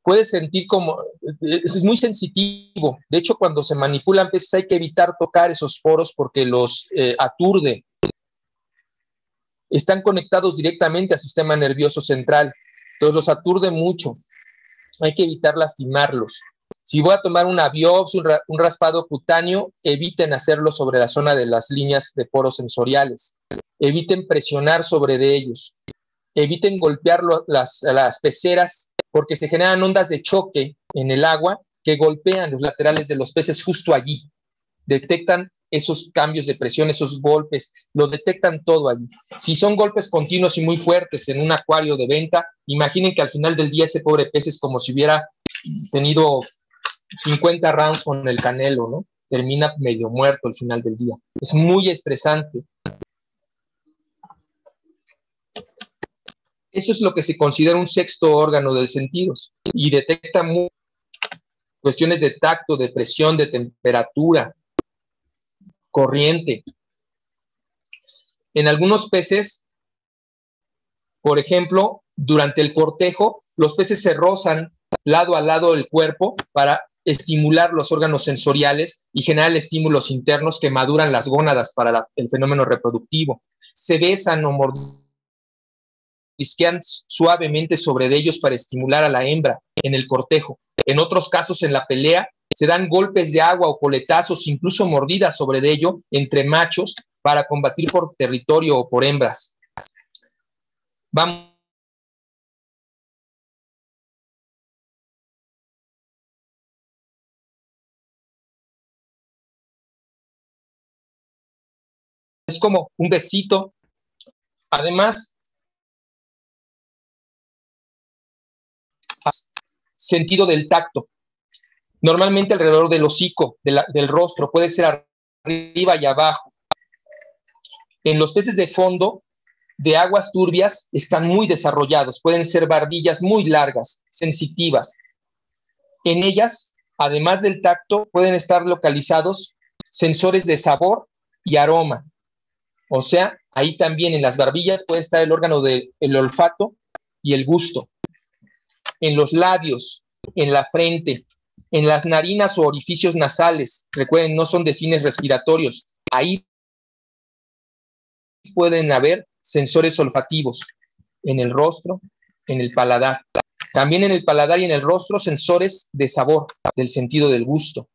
Puede sentir como, es muy sensitivo. De hecho, cuando se manipulan peces hay que evitar tocar esos poros porque los aturde. Están conectados directamente al sistema nervioso central, entonces los aturde mucho. Hay que evitar lastimarlos. Si voy a tomar una biopsia, un raspado cutáneo, eviten hacerlo sobre la zona de las líneas de poros sensoriales. Eviten presionar sobre de ellos. Eviten golpear las peceras porque se generan ondas de choque en el agua que golpean los laterales de los peces justo allí. Detectan esos cambios de presión, esos golpes, lo detectan todo allí. Si son golpes continuos y muy fuertes en un acuario de venta, imaginen que al final del día ese pobre pez es como si hubiera tenido 50 rounds con el canelo, ¿no? Termina medio muerto al final del día. Es muy estresante. Eso es lo que se considera un sexto órgano de sentidos y detecta cuestiones de tacto, de presión, de temperatura, corriente. En algunos peces, por ejemplo, durante el cortejo, los peces se rozan lado a lado del cuerpo para estimular los órganos sensoriales y generar estímulos internos que maduran las gónadas para el fenómeno reproductivo. Se besan o mordisquean suavemente sobre ellos para estimular a la hembra en el cortejo. En otros casos, en la pelea, se dan golpes de agua o coletazos, incluso mordidas sobre ello entre machos para combatir por territorio o por hembras. Vamos. Es como un besito. Además, sentido del tacto. Normalmente alrededor del hocico, del rostro, puede ser arriba y abajo. En los peces de fondo, de aguas turbias, están muy desarrollados. Pueden ser barbillas muy largas, sensitivas. En ellas, además del tacto, pueden estar localizados sensores de sabor y aroma. O sea, ahí también en las barbillas puede estar el órgano del olfato y el gusto. en los labios, en la frente, en las narinas o orificios nasales. Recuerden, no son de fines respiratorios. Ahí pueden haber sensores olfativos, en el rostro, en el paladar. También en el paladar y en el rostro, sensores de sabor, del sentido del gusto.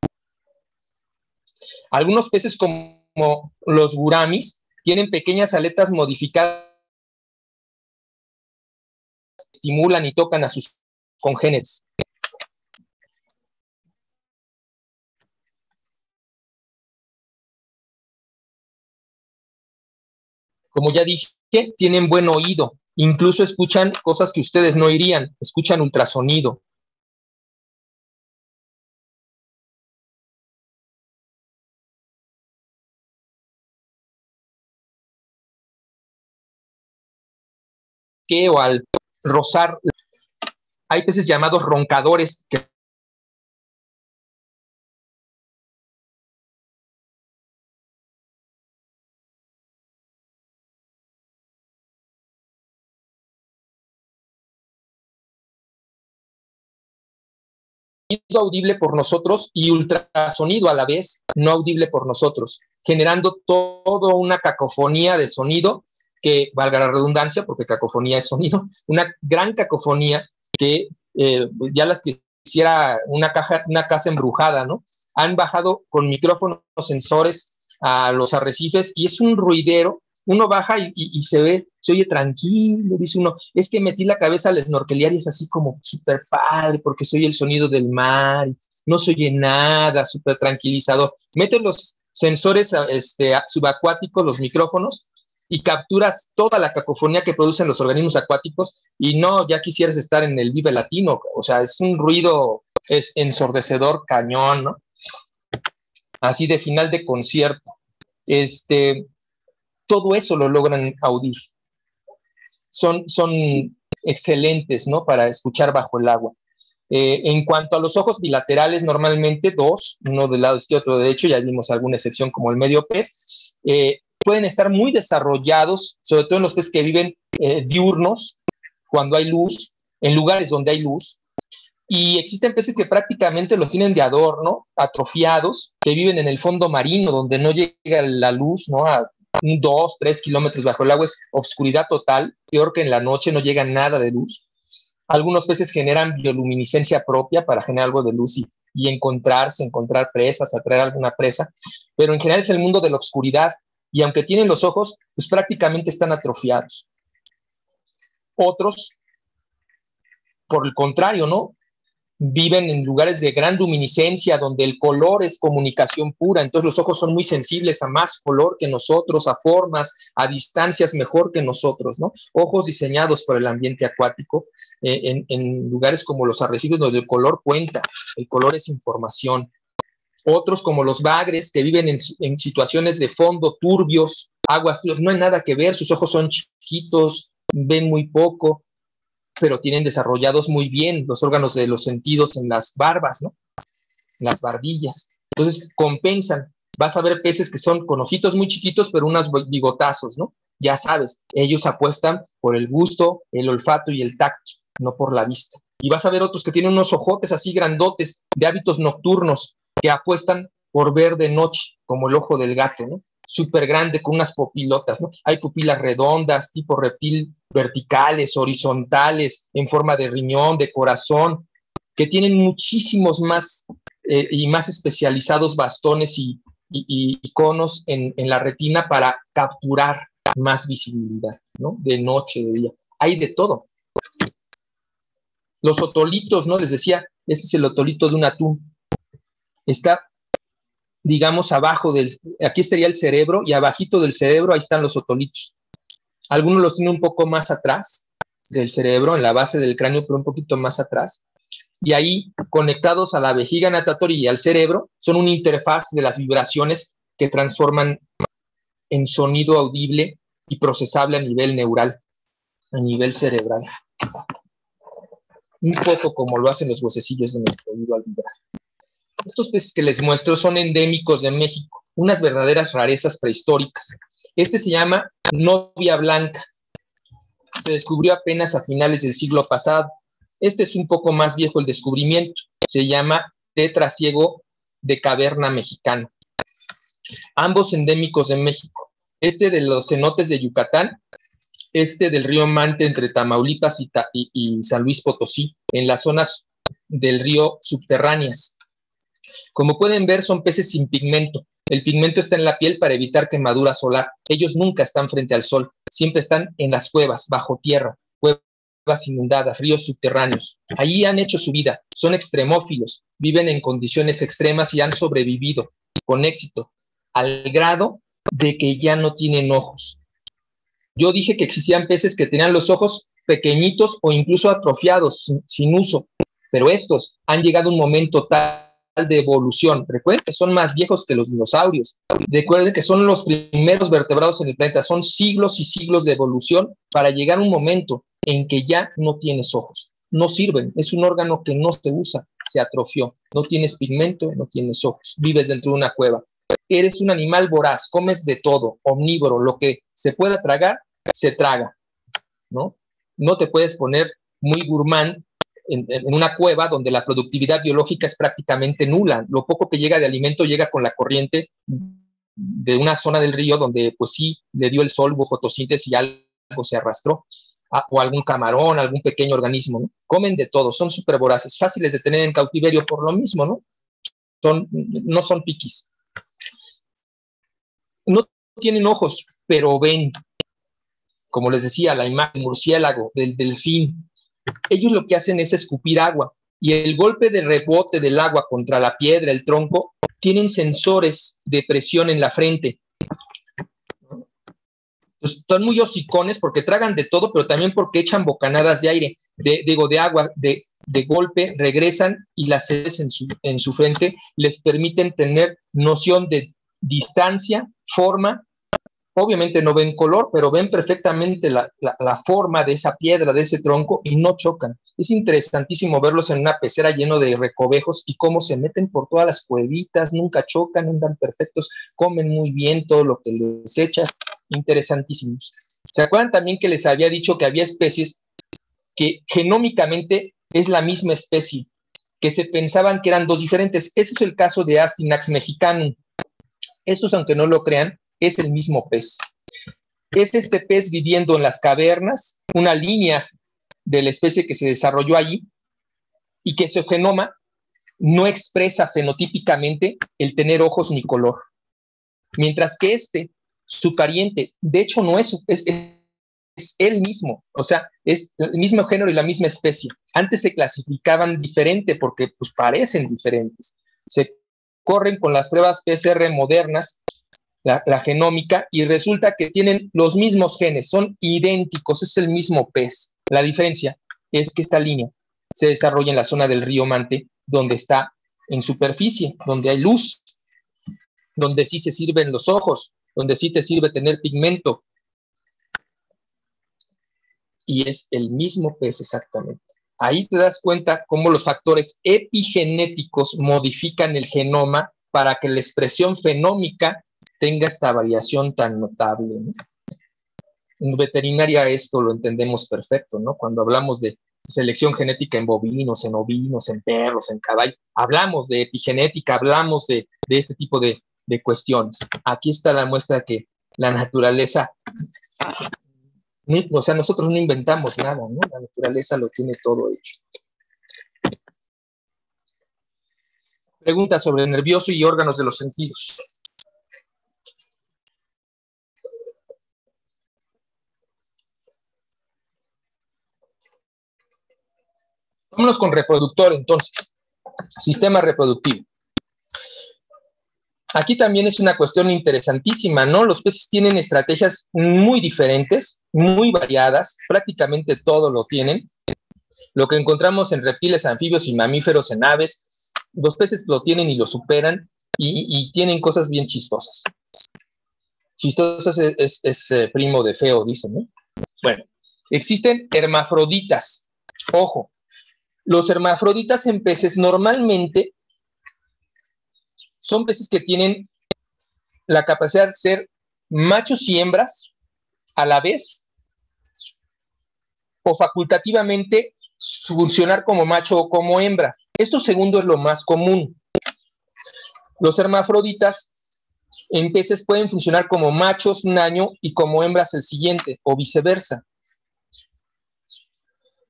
Algunos peces, como los guramis, tienen pequeñas aletas modificadas, estimulan y tocan a sus congéneres. Como ya dije, tienen buen oído, incluso escuchan cosas que ustedes no oirían, escuchan ultrasonido. O al rozar, hay peces llamados roncadores que audible por nosotros y ultrasonido a la vez, no audible por nosotros, generando toda una cacofonía de sonido que, valga la redundancia, porque cacofonía es sonido, una gran cacofonía que ya las quisiera una casa embrujada, ¿no? Han bajado con micrófonos, sensores a los arrecifes y es un ruidero. Uno baja y se oye tranquilo, dice uno, es que metí la cabeza al snorkelear y es así como súper padre, porque se oye el sonido del mar, no se oye nada, súper tranquilizador. Meten los sensores subacuáticos, los micrófonos, y capturas toda la cacofonía que producen los organismos acuáticos, y no, ya quisieras estar en el Vive Latino, o sea, es un ruido, es ensordecedor, cañón, ¿no? Así de final de concierto. Todo eso lo logran audir. Son excelentes, ¿no? Para escuchar bajo el agua. En cuanto a los ojos bilaterales, normalmente dos, uno del lado izquierdo, otro derecho, ya vimos alguna excepción como el medio pez, pueden estar muy desarrollados, sobre todo en los peces que viven diurnos, cuando hay luz, en lugares donde hay luz, y existen peces que prácticamente los tienen de adorno, atrofiados, que viven en el fondo marino, donde no llega la luz, ¿no? A 2, 3 kilómetros bajo el agua, es obscuridad total, peor que en la noche, no llega nada de luz. Algunos peces generan bioluminiscencia propia para generar algo de luz y encontrar presas, atraer alguna presa, pero en general es el mundo de la oscuridad, y aunque tienen los ojos, pues prácticamente están atrofiados. Otros, por el contrario, ¿no? Viven en lugares de gran luminiscencia, donde el color es comunicación pura, entonces los ojos son muy sensibles a más color que nosotros, a formas, a distancias mejor que nosotros, ¿no? Ojos diseñados por el ambiente acuático, en lugares como los arrecifes, donde el color cuenta, el color es información. Otros, como los bagres, que viven en situaciones de fondo turbios, aguas turbias, no hay nada que ver, sus ojos son chiquitos, ven muy poco, pero tienen desarrollados muy bien los órganos de los sentidos en las barbas, ¿no? En las barbillas. Entonces, compensan. Vas a ver peces que son con ojitos muy chiquitos, pero unos bigotazos, ¿no? Ya sabes, ellos apuestan por el gusto, el olfato y el tacto, no por la vista. Y vas a ver otros que tienen unos ojotes así grandotes, de hábitos nocturnos, que apuestan por ver de noche, como el ojo del gato, ¿no? Súper grande, con unas pupilotas, ¿no? Hay pupilas redondas, tipo reptil, verticales, horizontales, en forma de riñón, de corazón, que tienen muchísimos más y más especializados bastones y conos en la retina para capturar más visibilidad, ¿no? De noche, de día. Hay de todo. Los otolitos, ¿no? Les decía, este es el otolito de un atún. Está, digamos, abajo aquí estaría el cerebro, y abajito del cerebro ahí están los otolitos. Algunos los tienen un poco más atrás del cerebro, en la base del cráneo, pero un poquito más atrás. Y ahí, conectados a la vejiga natatoria y al cerebro, son una interfaz de las vibraciones que transforman en sonido audible y procesable a nivel neural, a nivel cerebral. Un poco como lo hacen los huesecillos de nuestro oído al vibrar. Estos peces que les muestro son endémicos de México, unas verdaderas rarezas prehistóricas. Este se llama novia blanca. Se descubrió apenas a finales del siglo pasado. Este es un poco más viejo el descubrimiento. Se llama tetrasiego de caverna mexicana. Ambos endémicos de México. Este de los cenotes de Yucatán, este del río Mante entre Tamaulipas y San Luis Potosí, en las zonas del río subterráneas. Como pueden ver, son peces sin pigmento. El pigmento está en la piel para evitar quemadura solar. Ellos nunca están frente al sol, siempre están en las cuevas, bajo tierra, cuevas inundadas, ríos subterráneos. Allí han hecho su vida, son extremófilos, viven en condiciones extremas y han sobrevivido con éxito, al grado de que ya no tienen ojos. Yo dije que existían peces que tenían los ojos pequeñitos o incluso atrofiados, sin uso, pero estos han llegado a un momento tal de evolución. Recuerden que son más viejos que los dinosaurios. Recuerden que son los primeros vertebrados en el planeta. Son siglos y siglos de evolución para llegar a un momento en que ya no tienes ojos. No sirven. Es un órgano que no se usa. Se atrofió. No tienes pigmento, no tienes ojos. Vives dentro de una cueva. Eres un animal voraz. Comes de todo. Omnívoro. Lo que se pueda tragar, se traga, ¿no? No te puedes poner muy gourmand en una cueva donde la productividad biológica es prácticamente nula. Lo poco que llega de alimento llega con la corriente de una zona del río donde pues sí le dio el sol, hubo fotosíntesis y algo se arrastró, o algún camarón, algún pequeño organismo, ¿no? Comen de todo, son súper voraces, fáciles de tener en cautiverio por lo mismo, ¿no? No son piquis. No tienen ojos, pero ven. Como les decía, la imagen del murciélago, del delfín. Ellos lo que hacen es escupir agua y el golpe de rebote del agua contra la piedra, el tronco, tienen sensores de presión en la frente. Pues están muy hocicones porque tragan de todo, pero también porque echan bocanadas de aire, de agua, de golpe, regresan y las sedes en su frente les permiten tener noción de distancia, forma. Obviamente no ven color, pero ven perfectamente la forma de esa piedra, de ese tronco, y no chocan. Es interesantísimo verlos en una pecera lleno de recovejos y cómo se meten por todas las cuevitas, nunca chocan, andan perfectos, comen muy bien todo lo que les echas. Interesantísimos. ¿Se acuerdan también que les había dicho que había especies que genómicamente es la misma especie, que se pensaban que eran dos diferentes? Ese es el caso de Astinax mexicanum. Estos, aunque no lo crean, es el mismo pez. Es este pez viviendo en las cavernas, una línea de la especie que se desarrolló allí y que su genoma no expresa fenotípicamente el tener ojos ni color. Mientras que su pariente, de hecho no es él mismo, o sea, es el mismo género y la misma especie. Antes se clasificaban diferente porque pues parecen diferentes. Se corren con las pruebas PCR modernas la genómica y resulta que tienen los mismos genes, son idénticos, es el mismo pez. La diferencia es que esta línea se desarrolla en la zona del río Mante, donde está en superficie, donde hay luz, donde sí se sirven los ojos, donde sí te sirve tener pigmento. Y es el mismo pez exactamente. Ahí te das cuenta cómo los factores epigenéticos modifican el genoma para que la expresión fenómica tenga esta variación tan notable, ¿no? En veterinaria esto lo entendemos perfecto, ¿no? Cuando hablamos de selección genética en bovinos, en ovinos, en perros, en caballos, hablamos de epigenética, hablamos de este tipo de cuestiones. Aquí está la muestra que la naturaleza, o sea, nosotros no inventamos nada, ¿no? La naturaleza lo tiene todo hecho. Pregunta sobre el nervioso y órganos de los sentidos. Vámonos con reproductor, entonces. Sistema reproductivo. Aquí también es una cuestión interesantísima, ¿no? Los peces tienen estrategias muy diferentes, muy variadas, prácticamente todo lo tienen. Lo que encontramos en reptiles, anfibios y mamíferos, en aves, los peces lo tienen y lo superan y tienen cosas bien chistosas. Chistosas es primo de feo, dicen, ¿no? Bueno, existen hermafroditas. Ojo. Los hermafroditas en peces normalmente son peces que tienen la capacidad de ser machos y hembras a la vez o facultativamente funcionar como macho o como hembra. Esto segundo es lo más común. Los hermafroditas en peces pueden funcionar como machos un año y como hembras el siguiente, o viceversa.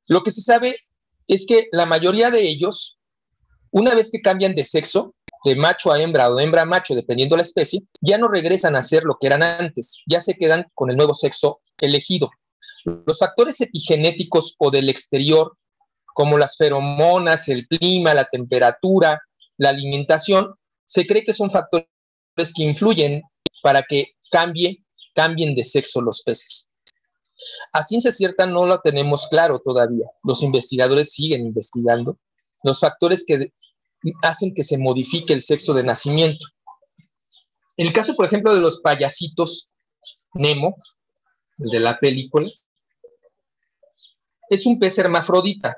Lo que se sabe es que la mayoría de ellos, una vez que cambian de sexo, de macho a hembra o de hembra a macho, dependiendo la especie, ya no regresan a ser lo que eran antes, ya se quedan con el nuevo sexo elegido. Los factores epigenéticos o del exterior, como las feromonas, el clima, la temperatura, la alimentación, se cree que son factores que influyen para que cambien de sexo los peces. A ciencia cierta no lo tenemos claro todavía. Los investigadores siguen investigando los factores que hacen que se modifique el sexo de nacimiento. El caso, por ejemplo, de los payasitos Nemo, el de la película, es un pez hermafrodita.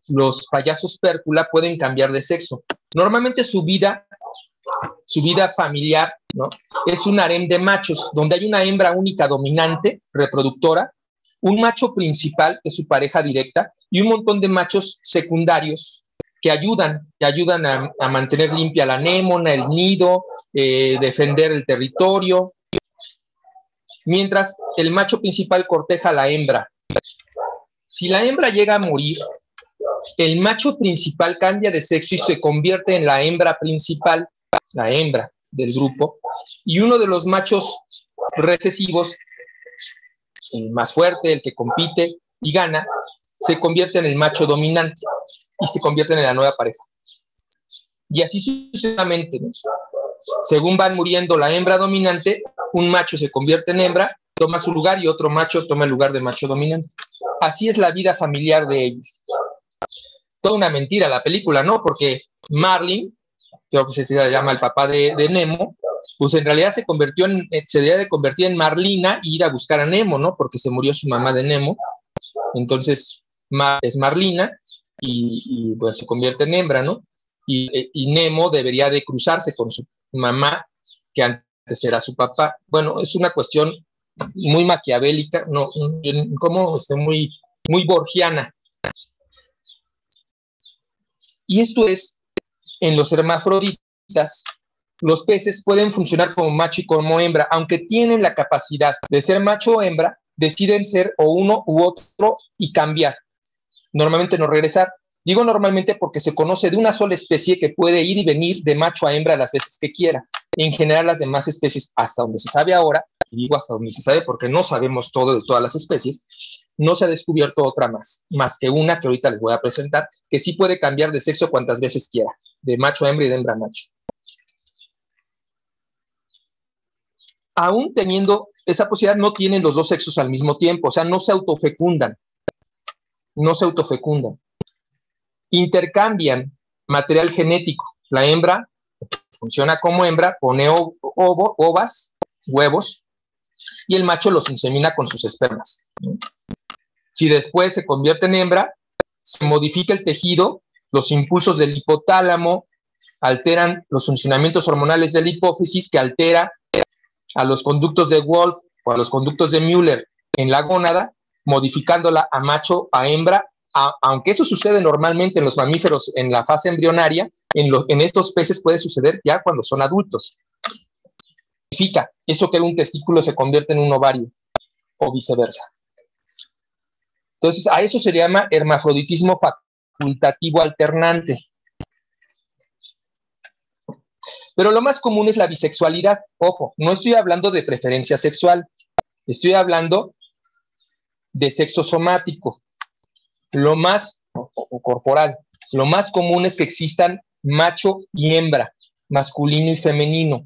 Los payasos pércula pueden cambiar de sexo. Normalmente su vida familiar, ¿no?, es un harén de machos, donde hay una hembra única dominante, reproductora, un macho principal, que es su pareja directa, y un montón de machos secundarios que ayudan a mantener limpia la anémona, el nido, defender el territorio, mientras el macho principal corteja a la hembra. Si la hembra llega a morir, el macho principal cambia de sexo y se convierte en la hembra principal, la hembra del grupo, y uno de los machos recesivos, el más fuerte, el que compite y gana, se convierte en el macho dominante y se convierte en la nueva pareja. Y así sucesivamente, ¿no? Según van muriendo la hembra dominante, un macho se convierte en hembra, toma su lugar y otro macho toma el lugar de macho dominante. Así es la vida familiar de ellos. Toda una mentira la película, ¿no? Porque Marlin, creo que se llama el papá de Nemo, pues en realidad se debía de convertir en Marlina y ir a buscar a Nemo, ¿no? Porque se murió su mamá de Nemo. Entonces es Marlina y pues se convierte en hembra, ¿no? Y Nemo debería de cruzarse con su mamá, que antes era su papá. Bueno, es una cuestión muy maquiavélica, no, como muy, muy borgiana. Y esto es, en los hermafroditas, los peces pueden funcionar como macho y como hembra, aunque tienen la capacidad de ser macho o hembra, deciden ser o uno u otro y cambiar. Normalmente no regresar. Digo normalmente porque se conoce de una sola especie que puede ir y venir de macho a hembra las veces que quiera. En general, las demás especies, hasta donde se sabe ahora, y digo hasta donde se sabe porque no sabemos todo de todas las especies, no se ha descubierto otra más que una que ahorita les voy a presentar, que sí puede cambiar de sexo cuantas veces quiera, de macho a hembra y de hembra a macho. Aún teniendo esa posibilidad, no tienen los dos sexos al mismo tiempo, o sea, no se autofecundan. Intercambian material genético. La hembra funciona como hembra, pone ovas, huevos, y el macho los insemina con sus espermas. Si después se convierte en hembra, se modifica el tejido, los impulsos del hipotálamo alteran los funcionamientos hormonales de la hipófisis, que altera a los conductos de Wolff o a los conductos de Müller en la gónada, modificándola a macho, a hembra, aunque eso sucede normalmente en los mamíferos en la fase embrionaria, en estos peces puede suceder ya cuando son adultos. Significa, eso que era un testículo se convierte en un ovario, o viceversa. Entonces, a eso se llama hermafroditismo facultativo alternante. Pero lo más común es la bisexualidad. Ojo, no estoy hablando de preferencia sexual, estoy hablando de sexo somático. O corporal. Lo más común es que existan macho y hembra, masculino y femenino,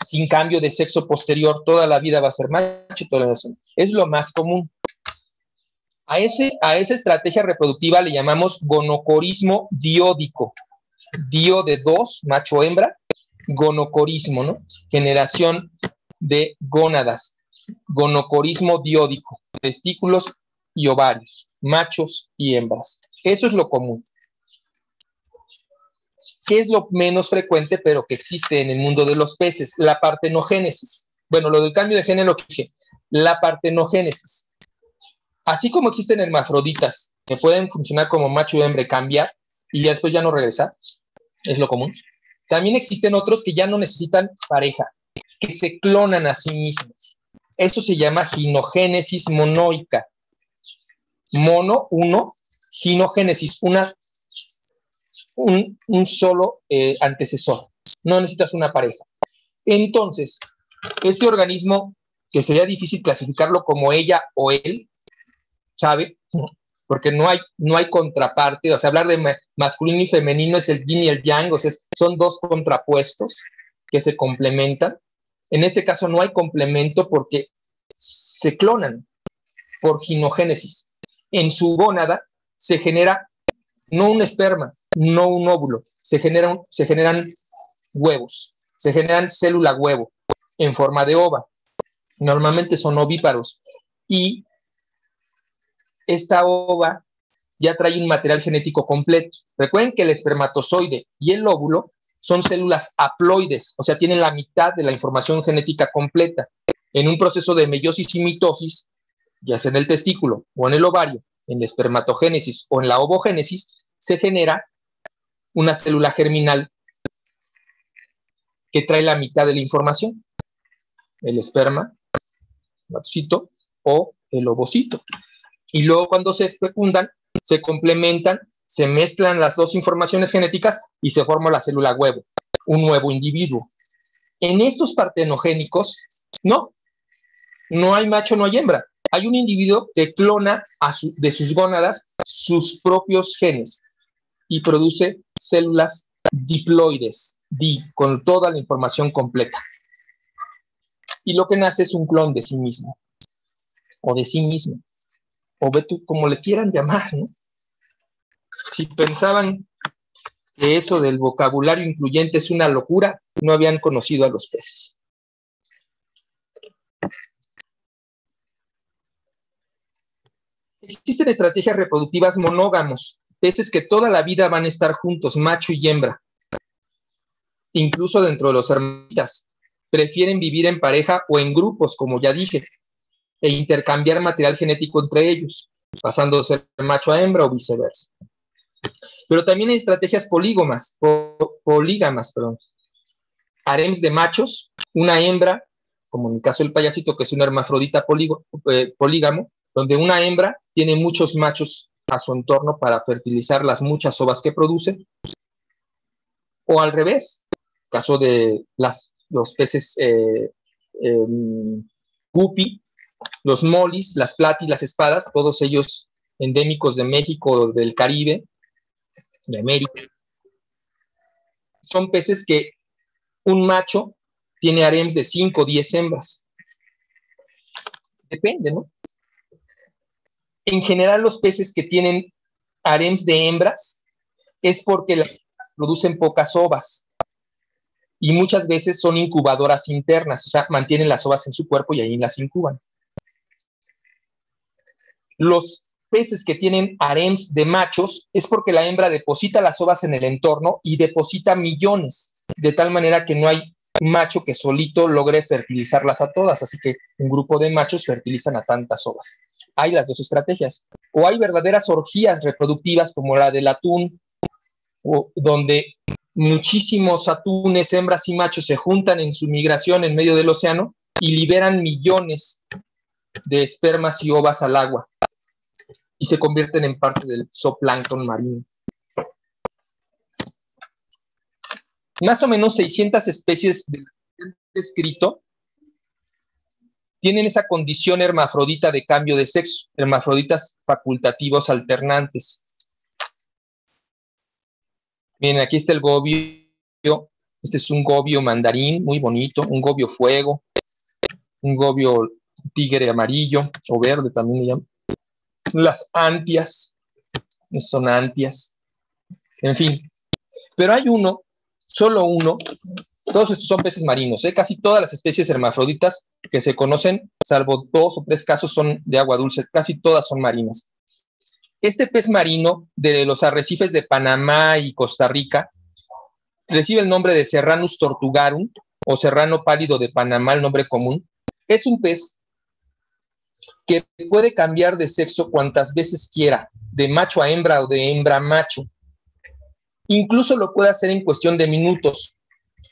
sin cambio de sexo posterior. Toda la vida va a ser macho, toda la vida es lo más común. A esa estrategia reproductiva le llamamos gonocorismo diódico. Dio de dos, macho hembra, gonocorismo, ¿no? Generación de gónadas, gonocorismo diódico, testículos y ovarios, machos y hembras. Eso es lo común. ¿Qué es lo menos frecuente, pero que existe en el mundo de los peces? La partenogénesis. Bueno, lo del cambio de género que dije, la partenogénesis. Así como existen hermafroditas que pueden funcionar como macho y hembra y cambiar y después ya no regresar, es lo común. También existen otros que ya no necesitan pareja, que se clonan a sí mismos. Eso se llama ginogénesis monoica. Mono, uno, ginogénesis, un solo antecesor. No necesitas una pareja. Entonces, este organismo, que sería difícil clasificarlo como ella o él, ¿sabe? Porque no hay contraparte, o sea, hablar de masculino y femenino es el yin y el yang, o sea, son dos contrapuestos que se complementan. En este caso no hay complemento porque se clonan por ginogénesis. En su gónada se genera no un esperma, no un óvulo, se generan huevos, se generan célula huevo en forma de ova. Normalmente son ovíparos y esta ova ya trae un material genético completo. Recuerden que el espermatozoide y el óvulo son células haploides, o sea, tienen la mitad de la información genética completa. En un proceso de meiosis y mitosis, ya sea en el testículo o en el ovario, en la espermatogénesis o en la ovogénesis, se genera una célula germinal que trae la mitad de la información, el esperma, el ovocito o el ovocito. Y luego cuando se fecundan, se complementan, se mezclan las dos informaciones genéticas y se forma la célula huevo, un nuevo individuo. En estos partenogénicos, no hay macho, no hay hembra. Hay un individuo que clona de sus gónadas sus propios genes y produce células diploides, con toda la información completa. Y lo que nace es un clon de sí mismo, o de sí mismo, o ve tú como le quieran llamar, ¿no? Si pensaban que eso del vocabulario incluyente es una locura, no habían conocido a los peces. Existen estrategias reproductivas monógamos, peces que toda la vida van a estar juntos, macho y hembra. Incluso dentro de los hermafroditas, prefieren vivir en pareja o en grupos, como ya dije, e intercambiar material genético entre ellos, pasando de ser macho a hembra o viceversa. Pero también hay estrategias polígamas, harems de machos, una hembra, como en el caso del payasito, que es un hermafrodita polígamo, donde una hembra tiene muchos machos a su entorno para fertilizar las muchas ovas que produce, o al revés, caso de los peces guppy, los molis, las platis, las espadas, todos ellos endémicos de México, del Caribe, de América. Son peces que un macho tiene harems de 5 o 10 hembras. Depende, ¿no? En general, los peces que tienen harems de hembras es porque las hembras producen pocas ovas y muchas veces son incubadoras internas, o sea, mantienen las ovas en su cuerpo y ahí las incuban. Los peces que tienen harems de machos es porque la hembra deposita las ovas en el entorno y deposita millones, de tal manera que no hay macho que solito logre fertilizarlas a todas, así que un grupo de machos fertilizan a tantas ovas. Hay las dos estrategias. O hay verdaderas orgías reproductivas como la del atún, donde muchísimos atunes, hembras y machos, se juntan en su migración en medio del océano y liberan millones de espermas y ovas al agua y se convierten en parte del zooplancton marino. Más o menos 600 especies descrito tienen esa condición hermafrodita de cambio de sexo, hermafroditas facultativos alternantes. Miren, aquí está el gobio, este es un gobio mandarín, muy bonito, un gobio fuego, un gobio tigre amarillo o verde también le llaman. Las antias, son antias, en fin. Pero hay uno, solo uno, todos estos son peces marinos, casi todas las especies hermafroditas que se conocen, salvo 2 o 3 casos, son de agua dulce, casi todas son marinas. Este pez marino de los arrecifes de Panamá y Costa Rica recibe el nombre de Serranus tortugarum o serrano pálido de Panamá, el nombre común. Es un pez que puede cambiar de sexo cuantas veces quiera, de macho a hembra o de hembra a macho. Incluso lo puede hacer en cuestión de minutos.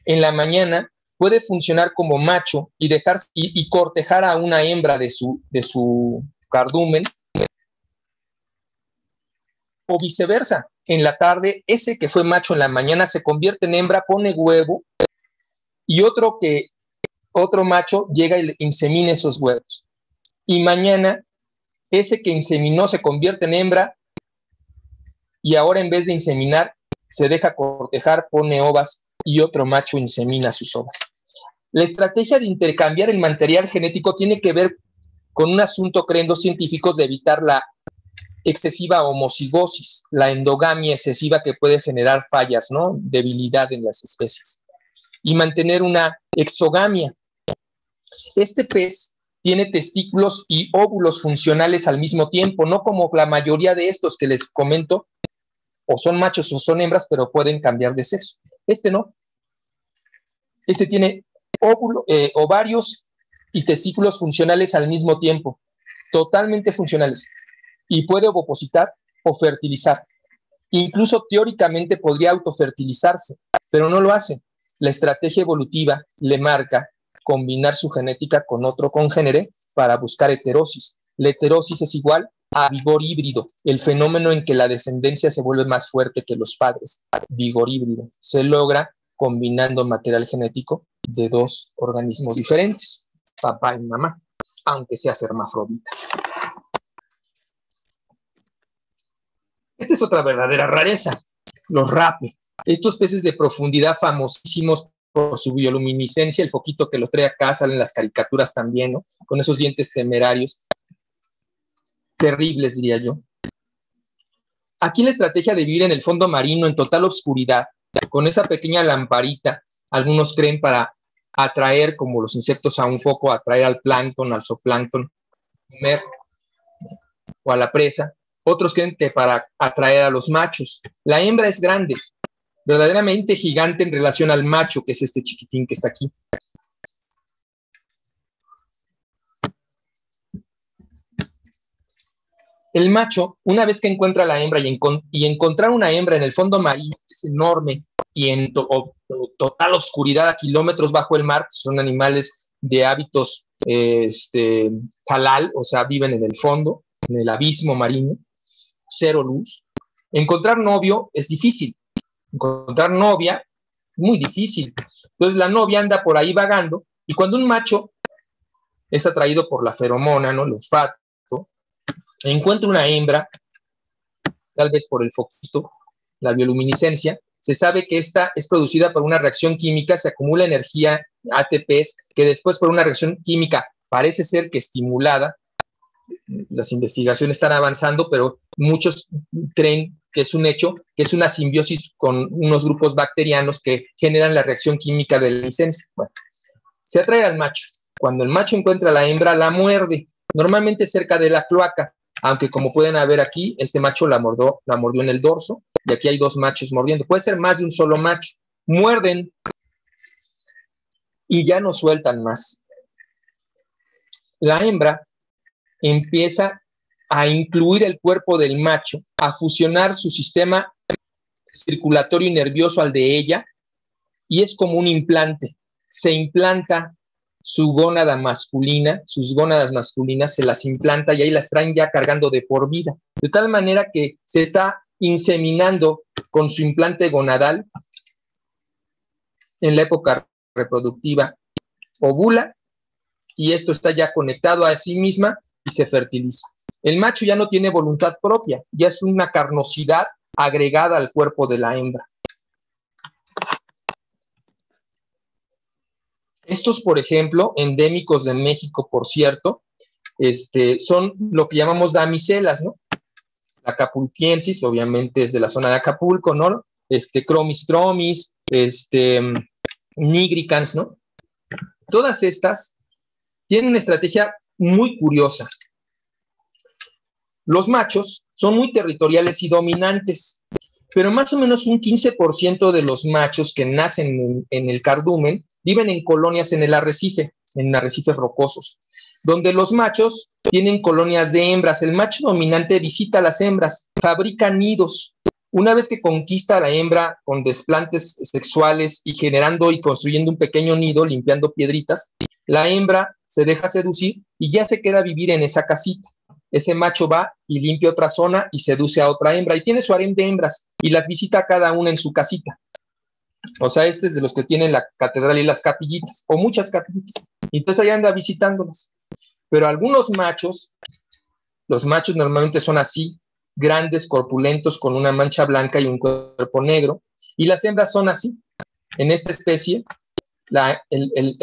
En la mañana puede funcionar como macho y cortejar a una hembra de su cardumen, o viceversa. En la tarde, ese que fue macho en la mañana se convierte en hembra, pone huevo, y otro macho llega y insemina esos huevos. Y mañana, ese que inseminó se convierte en hembra, y ahora en vez de inseminar, se deja cortejar, pone ovas, y otro macho insemina sus ovas. La estrategia de intercambiar el material genético tiene que ver con un asunto, creen los científicos, de evitar la excesiva homocigosis, la endogamia excesiva que puede generar fallas, ¿no? Debilidad en las especies, y mantener una exogamia. Este pez tiene testículos y óvulos funcionales al mismo tiempo, no como la mayoría de estos que les comento, o son machos o son hembras, pero pueden cambiar de sexo. Este no. Este tiene ovarios y testículos funcionales al mismo tiempo, totalmente funcionales, y puede ovopositar o fertilizar. Incluso teóricamente podría autofertilizarse, pero no lo hace. La estrategia evolutiva le marca combinar su genética con otro congénere para buscar heterosis. La heterosis es igual a vigor híbrido, el fenómeno en que la descendencia se vuelve más fuerte que los padres. Vigor híbrido se logra combinando material genético de dos organismos diferentes, papá y mamá, aunque sea hermafrodita. Esta es otra verdadera rareza, los rape. Estos peces de profundidad famosísimos por su bioluminiscencia, el foquito que lo trae acá, salen las caricaturas también, ¿no? Con esos dientes temerarios, terribles, diría yo. Aquí la estrategia de vivir en el fondo marino en total oscuridad, con esa pequeña lamparita, algunos creen para atraer, como los insectos a un foco, atraer al plancton, al zooplancton, comer, o a la presa. Otros creen que para atraer a los machos. La hembra es grande, verdaderamente gigante en relación al macho, que es este chiquitín que está aquí. El macho, una vez que encuentra a la hembra y encontrar una hembra en el fondo marino es enorme y en total oscuridad a kilómetros bajo el mar, son animales de hábitos halal, o sea, viven en el fondo, en el abismo marino, cero luz. Encontrar novio es difícil, encontrar novia, muy difícil. Entonces la novia anda por ahí vagando, y cuando un macho es atraído por la feromona, ¿no? El olfato, encuentra una hembra, tal vez por el foquito, la bioluminiscencia, se sabe que esta es producida por una reacción química, se acumula energía ATPs, que después por una reacción química parece ser que estimulada, las investigaciones están avanzando, pero muchos creen que es un hecho, que es una simbiosis con unos grupos bacterianos que generan la reacción química de la licencia. Bueno, se atrae al macho. Cuando el macho encuentra a la hembra, la muerde, normalmente cerca de la cloaca, aunque como pueden ver aquí, este macho la mordió en el dorso, y aquí hay dos machos mordiendo. Puede ser más de un solo macho. Muerden y ya no sueltan más. La hembra empieza a incluir el cuerpo del macho, a fusionar su sistema circulatorio y nervioso al de ella, y es como un implante. Se implanta su gónada masculina, sus gónadas masculinas se las implanta y ahí las traen ya cargando de por vida. De tal manera que se está inseminando con su implante gonadal en la época reproductiva. Ovula y esto está ya conectado a sí misma y se fertiliza. El macho ya no tiene voluntad propia, ya es una carnosidad agregada al cuerpo de la hembra. Estos, por ejemplo, endémicos de México, por cierto, son lo que llamamos damiselas, ¿no? La acapulquiensis, obviamente es de la zona de Acapulco, ¿no? Chromis, nigricans, ¿no? Todas estas tienen una estrategia muy curiosa. Los machos son muy territoriales y dominantes, pero más o menos un 15% de los machos que nacen en el cardumen viven en colonias en el arrecife, en arrecifes rocosos. donde los machos tienen colonias de hembras. El macho dominante visita a las hembras, fabrica nidos. Una vez que conquista a la hembra con desplantes sexuales y generando y construyendo un pequeño nido, limpiando piedritas, la hembra se deja seducir y ya se queda a vivir en esa casita. Ese macho va y limpia otra zona y seduce a otra hembra y tiene su harem de hembras y las visita cada una en su casita. O sea, este es de los que tienen la catedral y las capillitas, o muchas capillitas. Entonces ahí anda visitándolas. Pero algunos machos, los machos normalmente son así, grandes, corpulentos, con una mancha blanca y un cuerpo negro, y las hembras son así. En esta especie,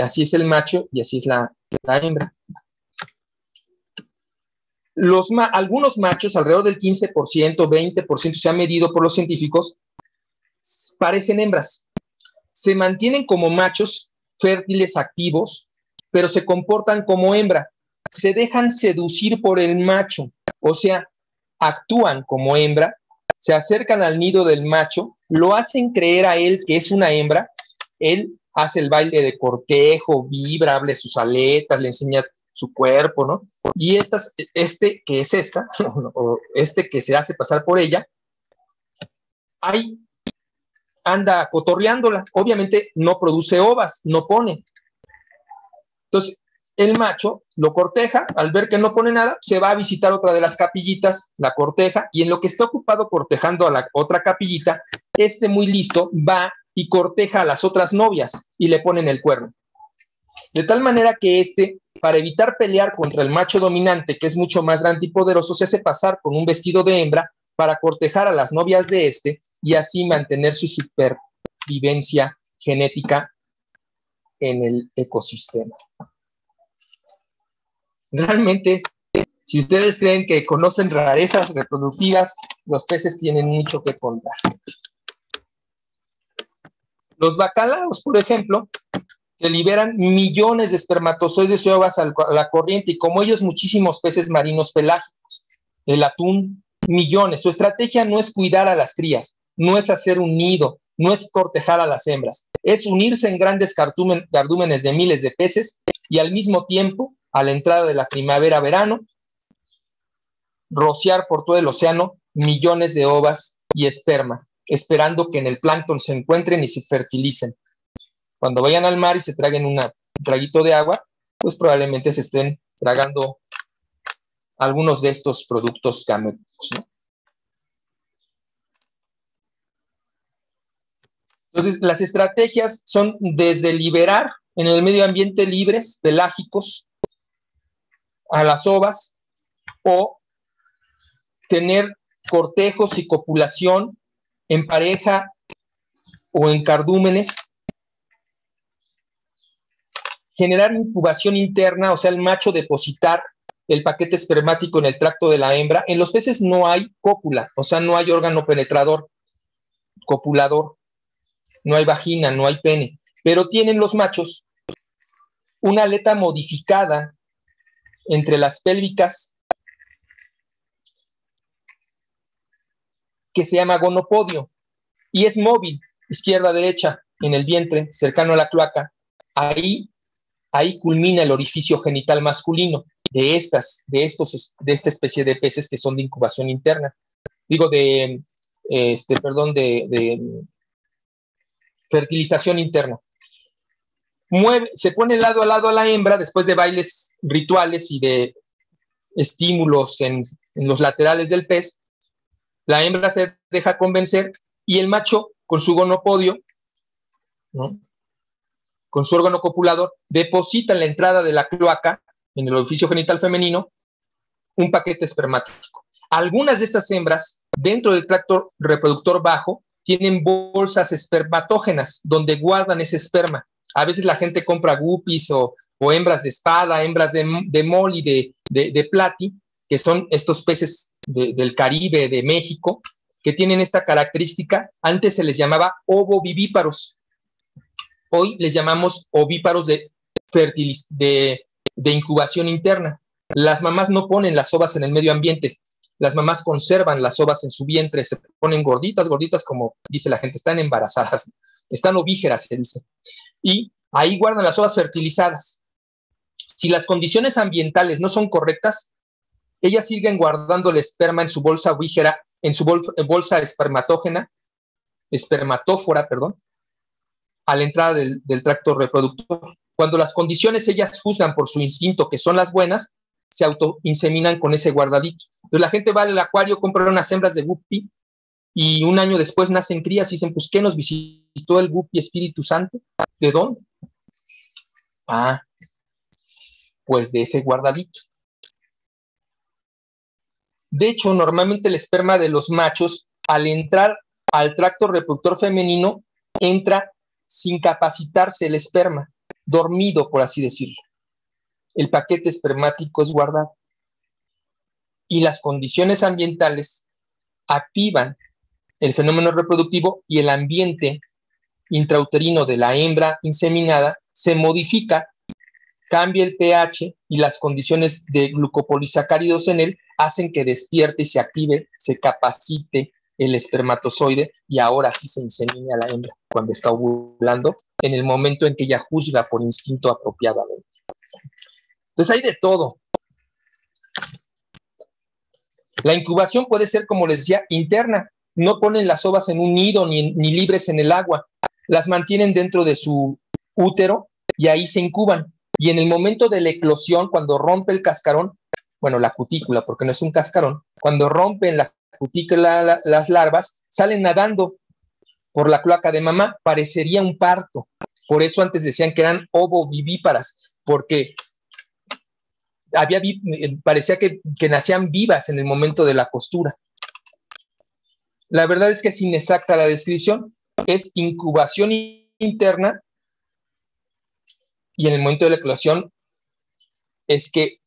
así es el macho y así es la hembra. Algunos machos, alrededor del 15%, 20%, se ha medido por los científicos, parecen hembras. Se mantienen como machos fértiles activos, pero se comportan como hembra. Se dejan seducir por el macho, o sea, actúan como hembra, se acercan al nido del macho, lo hacen creer a él que es una hembra, él hace el baile de cortejo, vibra, abre sus aletas, le enseña su cuerpo, ¿no? Y este que es esta, o este que se hace pasar por ella, ahí anda cotorreándola. Obviamente no produce ovas, no pone. Entonces, el macho lo corteja, al ver que no pone nada, se va a visitar otra de las capillitas, la corteja, y en lo que está ocupado cortejando a la otra capillita, este muy listo va y corteja a las otras novias y le ponen el cuerno. De tal manera que para evitar pelear contra el macho dominante, que es mucho más grande y poderoso, se hace pasar con un vestido de hembra para cortejar a las novias de y así mantener su supervivencia genética en el ecosistema. Realmente, si ustedes creen que conocen rarezas reproductivas, los peces tienen mucho que contar. Los bacalauos, por ejemplo, que liberan millones de espermatozoides y ovas a la corriente, y como ellos, muchísimos peces marinos pelágicos. El atún, millones. Su estrategia no es cuidar a las crías, no es hacer un nido, no es cortejar a las hembras, es unirse en grandes cardúmenes de miles de peces y al mismo tiempo, a la entrada de la primavera-verano, rociar por todo el océano millones de ovas y esperma, esperando que en el plancton se encuentren y se fertilicen. Cuando vayan al mar y se traguen un traguito de agua, pues probablemente se estén tragando algunos de estos productos gaméticos, ¿no? Entonces, las estrategias son desde liberar en el medio ambiente libres, pelágicos, a las ovas, o tener cortejos y copulación en pareja o en cardúmenes, generar incubación interna, o sea, el macho depositar el paquete espermático en el tracto de la hembra. En los peces no hay cópula, o sea, no hay órgano penetrador, copulador, no hay vagina, no hay pene, pero tienen los machos una aleta modificada entre las pélvicas que se llama gonopodio y es móvil, izquierda-derecha, en el vientre, cercano a la cloaca. Ahí culmina el orificio genital masculino de esta especie de peces que son de incubación interna. Digo, de fertilización interna. Se pone lado a lado a la hembra después de bailes rituales y de estímulos en los laterales del pez. La hembra se deja convencer y el macho, con su gonopodio, ¿no?, con su órgano copulador, deposita en la entrada de la cloaca, en el orificio genital femenino, un paquete espermático. Algunas de estas hembras, dentro del tracto reproductor bajo, tienen bolsas espermatógenas donde guardan ese esperma. A veces la gente compra guppies o hembras de espada, hembras de mol y de plati, que son estos peces del Caribe, de México, que tienen esta característica. Antes se les llamaba ovovivíparos. Hoy les llamamos ovíparos de incubación interna. Las mamás no ponen las ovas en el medio ambiente. Las mamás conservan las ovas en su vientre, se ponen gorditas, como dice la gente, están embarazadas, están ovígeras, se dice. Y ahí guardan las ovas fertilizadas. Si las condiciones ambientales no son correctas, ellas siguen guardando el esperma en su bolsa ovígera, en su bolsa espermatófora, a la entrada del tracto reproductor. Cuando las condiciones ellas juzgan por su instinto que son las buenas, se autoinseminan con ese guardadito. Entonces la gente va al acuario, compra unas hembras de guppy y un año después nacen crías y dicen, pues, ¿qué nos visitó el guppy Espíritu Santo? ¿De dónde? Ah, pues de ese guardadito. De hecho, normalmente el esperma de los machos, al entrar al tracto reproductor femenino, entra sin capacitarse el esperma, dormido, por así decirlo. El paquete espermático es guardado. Y las condiciones ambientales activan el fenómeno reproductivo y el ambiente intrauterino de la hembra inseminada se modifica, cambia el pH y las condiciones de glucopolisacáridos en él hacen que despierte y se active, se capacite el espermatozoide y ahora sí se insemina a la hembra cuando está ovulando, en el momento en que ella juzga por instinto apropiadamente. Entonces hay de todo. La incubación puede ser, como les decía, interna. No ponen las ovas en un nido ni libres en el agua. Las mantienen dentro de su útero y ahí se incuban. Y en el momento de la eclosión, cuando rompe el cascarón, bueno, la cutícula, porque no es un cascarón, cuando rompen la cutícula las larvas, salen nadando por la cloaca de mamá, parecería un parto. Por eso antes decían que eran ovovivíparas, porque parecía que nacían vivas en el momento de la costura. La verdad es que es inexacta la descripción, es incubación interna y en el momento de la eclosión es que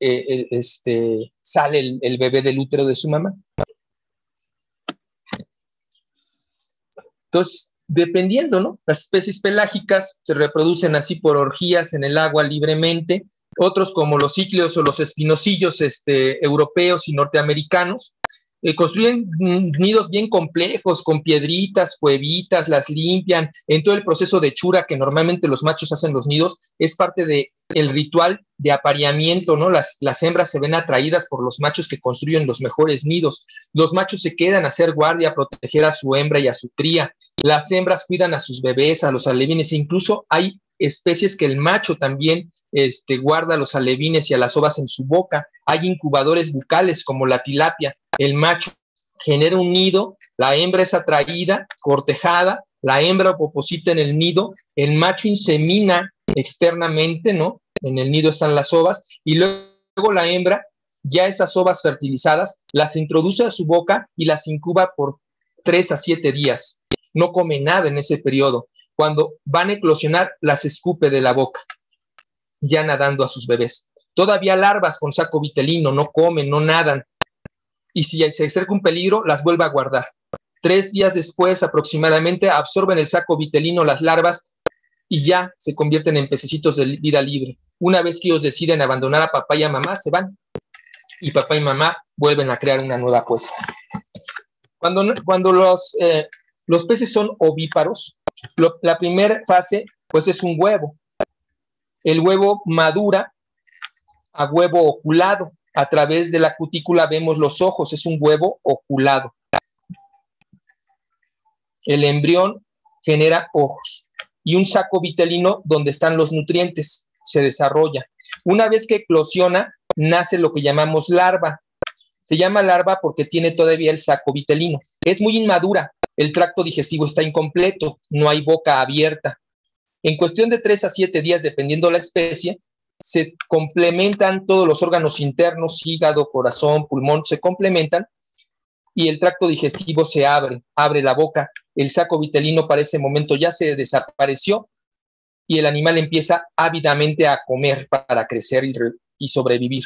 sale el bebé del útero de su mamá. Entonces, dependiendo, ¿no? Las especies pelágicas se reproducen así por orgías en el agua libremente, otros como los cícleos o los espinosillos europeos y norteamericanos, construyen nidos bien complejos, con piedritas, cuevitas, las limpian. En todo el proceso de hechura que normalmente los machos hacen los nidos, es parte del ritual de apareamiento, ¿no? Las hembras se ven atraídas por los machos que construyen los mejores nidos. Los machos se quedan a hacer guardia, a proteger a su hembra y a su cría. Las hembras cuidan a sus bebés, a los alevines, e incluso hay especies que el macho también guarda a los alevines y a las ovas en su boca. Hay incubadores bucales como la tilapia. El macho genera un nido, la hembra es atraída, cortejada, la hembra oposita en el nido, el macho insemina externamente, ¿no? En el nido están las ovas, y luego la hembra, ya esas ovas fertilizadas, las introduce a su boca y las incuba por 3 a 7 días. No come nada en ese periodo. Cuando van a eclosionar, las escupe de la boca, ya nadando a sus bebés. Todavía larvas con saco vitelino, no comen, no nadan. Y si se acerca un peligro, las vuelve a guardar. 3 días después, aproximadamente, absorben el saco vitelino las larvas y ya se convierten en pececitos de vida libre. Una vez que ellos deciden abandonar a papá y a mamá, se van. Y papá y mamá vuelven a crear una nueva puesta. Cuando los peces son ovíparos, la primera fase, pues, es un huevo. El huevo madura a huevo oculado. A través de la cutícula vemos los ojos, es un huevo oculado. El embrión genera ojos y un saco vitelino donde están los nutrientes, se desarrolla. Una vez que eclosiona, nace lo que llamamos larva. Se llama larva porque tiene todavía el saco vitelino. Es muy inmadura, el tracto digestivo está incompleto, no hay boca abierta. En cuestión de 3 a 7 días, dependiendo la especie, se complementan todos los órganos internos, hígado, corazón, pulmón, se complementan y el tracto digestivo se abre la boca. El saco vitelino para ese momento ya se desapareció y el animal empieza ávidamente a comer para crecer y sobrevivir.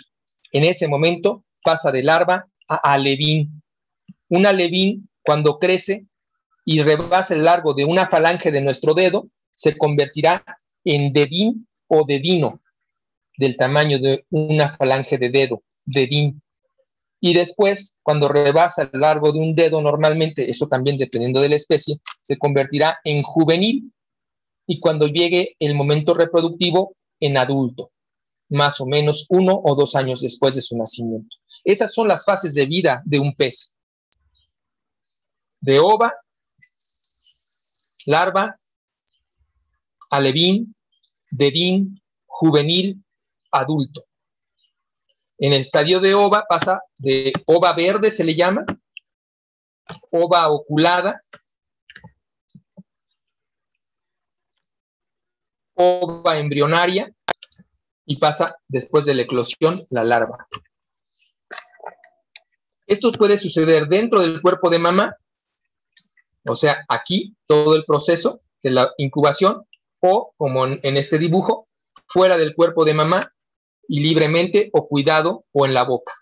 En ese momento pasa de larva a alevín. Un alevín, cuando crece y rebasa el largo de una falange de nuestro dedo, se convertirá en dedín o dedino, del tamaño de una falange de dedo, dedín. Y después, cuando rebasa el largo de un dedo, normalmente, eso también dependiendo de la especie, se convertirá en juvenil y cuando llegue el momento reproductivo, en adulto. más o menos 1 o 2 años después de su nacimiento. Esas son las fases de vida de un pez. De ova, larva, alevín, dedín, juvenil, adulto. En el estadio de ova pasa de ova verde, se le llama, ova oculada, ova embrionaria, y pasa después de la eclosión la larva. Esto puede suceder dentro del cuerpo de mamá, o sea, aquí todo el proceso de la incubación, o como en este dibujo, fuera del cuerpo de mamá y libremente o cuidado o en la boca.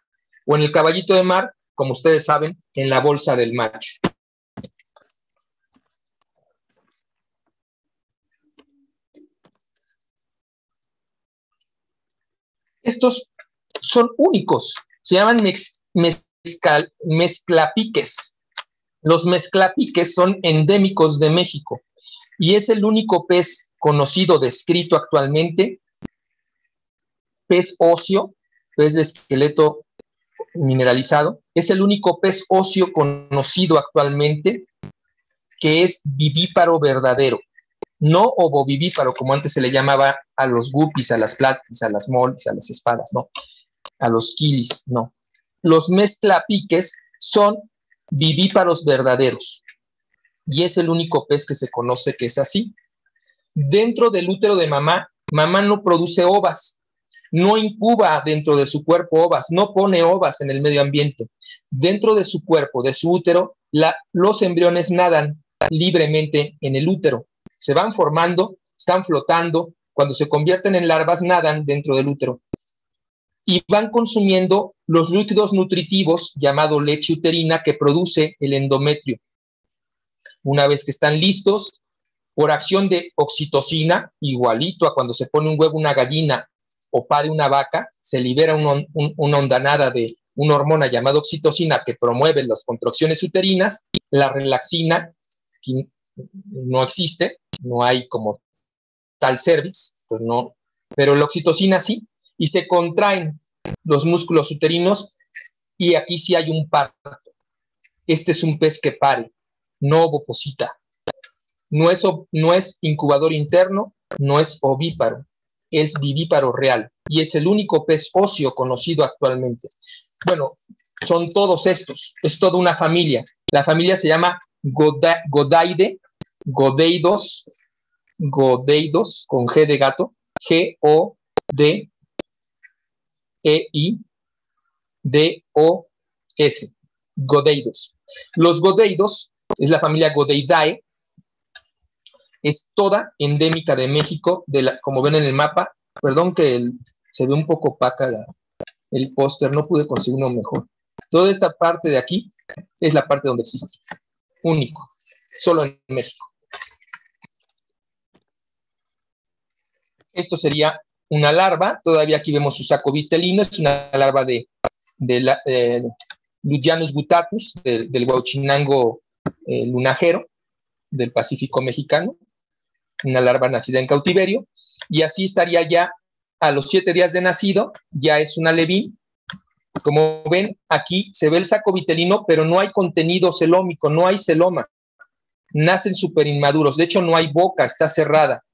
O en el caballito de mar, como ustedes saben, en la bolsa del macho. Estos son únicos, se llaman mezclapiques. Los mezclapiques son endémicos de México y es el único pez conocido, descrito actualmente, pez óseo, pez de esqueleto mineralizado, es el único pez óseo conocido actualmente que es vivíparo verdadero, no ovovivíparo, como antes se le llamaba a los guppies, a las platis, a las molis, a las espadas, no, a los quilis, no. Los mezclapiques son vivíparos verdaderos y es el único pez que se conoce que es así. Dentro del útero de mamá, mamá no produce ovas, no incuba dentro de su cuerpo ovas, no pone ovas en el medio ambiente. Dentro de su cuerpo, de su útero, los embriones nadan libremente en el útero. Se van formando, están flotando, cuando se convierten en larvas nadan dentro del útero y van consumiendo los líquidos nutritivos llamado leche uterina que produce el endometrio. Una vez que están listos, por acción de oxitocina, igualito a cuando se pone un huevo una gallina o pare una vaca, se libera una ondanada de una hormona llamada oxitocina que promueve las contracciones uterinas. La relaxina no existe, no hay como tal cervix, pues no, pero la oxitocina sí, y se contraen los músculos uterinos y aquí sí hay un parto. Este es un pez que pare, no ovoposita. No es incubador interno, no es ovíparo, es vivíparo real y es el único pez óseo conocido actualmente. Bueno, son todos estos, es toda una familia. La familia se llama Godaidae, Godeidos, con G de gato, G-O-D-E-I-D-O-S, Godeidos. Los Godeidos es la familia Godeidae, es toda endémica de México, como ven en el mapa. Perdón que se ve un poco opaca el póster, no pude conseguir uno mejor. Toda esta parte de aquí es la parte donde existe, único, solo en México. Esto sería una larva, todavía aquí vemos su saco vitelino, es una larva de Lugianus guttatus, del Huauchinango lunajero, del Pacífico mexicano, una larva nacida en cautiverio, y así estaría ya a los 7 días de nacido, ya es un alevín. Como ven, aquí se ve el saco vitelino, pero no hay contenido celómico, no hay celoma, nacen súper inmaduros, de hecho no hay boca, está cerrada.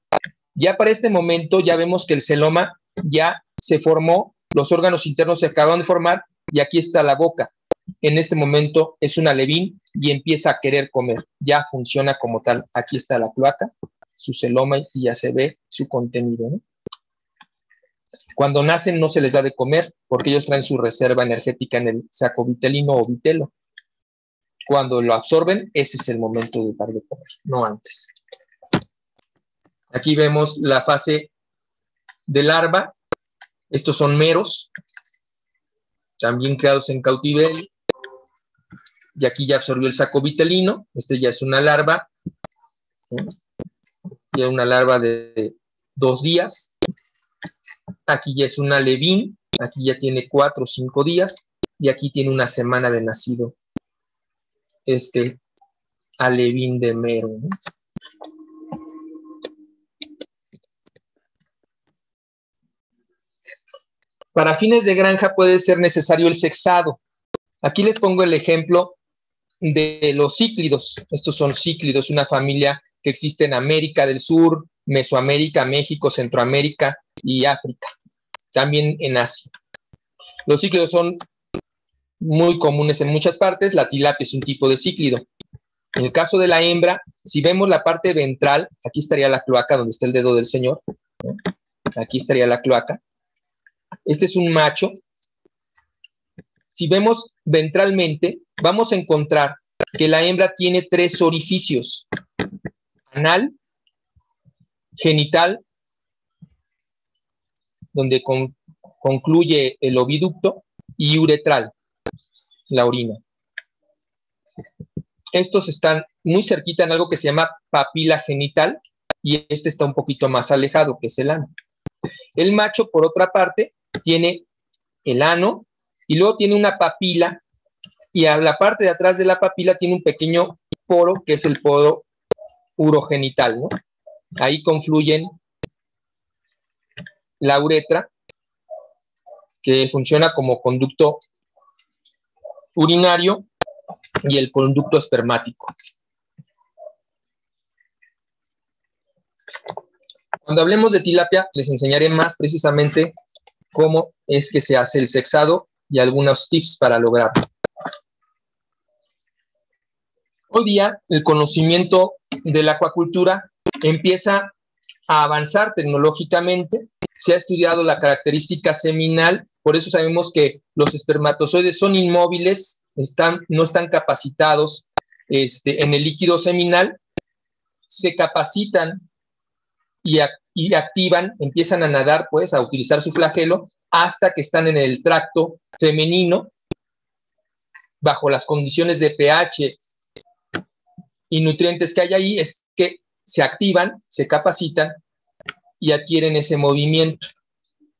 Ya para este momento ya vemos que el celoma ya se formó, los órganos internos se acaban de formar y aquí está la boca. En este momento es un alevín y empieza a querer comer, ya funciona como tal. Aquí está la cloaca, su celoma y ya se ve su contenido, ¿no? Cuando nacen no se les da de comer porque ellos traen su reserva energética en el saco vitelino o vitelo. Cuando lo absorben, ese es el momento de dar de comer, no antes. Aquí vemos la fase de larva. Estos son meros, también creados en cautiverio. Y aquí ya absorbió el saco vitelino. Este ya es una larva. Ya una larva de 2 días. Aquí ya es un alevín. Aquí ya tiene 4 o 5 días. Y aquí tiene una semana de nacido. Este alevín de mero, ¿no? Para fines de granja puede ser necesario el sexado. Aquí les pongo el ejemplo de los cíclidos. Estos son cíclidos, una familia que existe en América del Sur, Mesoamérica, México, Centroamérica y África, también en Asia. Los cíclidos son muy comunes en muchas partes. La tilapia es un tipo de cíclido. En el caso de la hembra, si vemos la parte ventral, aquí estaría la cloaca donde está el dedo del señor, ¿no? Aquí estaría la cloaca. Este es un macho. Si vemos ventralmente, vamos a encontrar que la hembra tiene 3 orificios: anal, genital, donde concluye el oviducto, y uretral, la orina. Estos están muy cerquita en algo que se llama papila genital, y este está un poquito más alejado, que es el ano. El macho, por otra parte, tiene el ano, y luego tiene una papila, y a la parte de atrás de la papila tiene un pequeño poro, que es el poro urogenital, ¿no? Ahí confluyen la uretra, que funciona como conducto urinario, y el conducto espermático. Cuando hablemos de tilapia, les enseñaré más precisamente cómo es que se hace el sexado y algunos tips para lograrlo. Hoy día, el conocimiento de la acuacultura empieza a avanzar tecnológicamente. Se ha estudiado la característica seminal, por eso sabemos que los espermatozoides son inmóviles, no están capacitados en el líquido seminal, se capacitan y activan, empiezan a nadar, pues, a utilizar su flagelo, hasta que están en el tracto femenino, bajo las condiciones de pH y nutrientes que hay ahí, es que se activan, se capacitan y adquieren ese movimiento.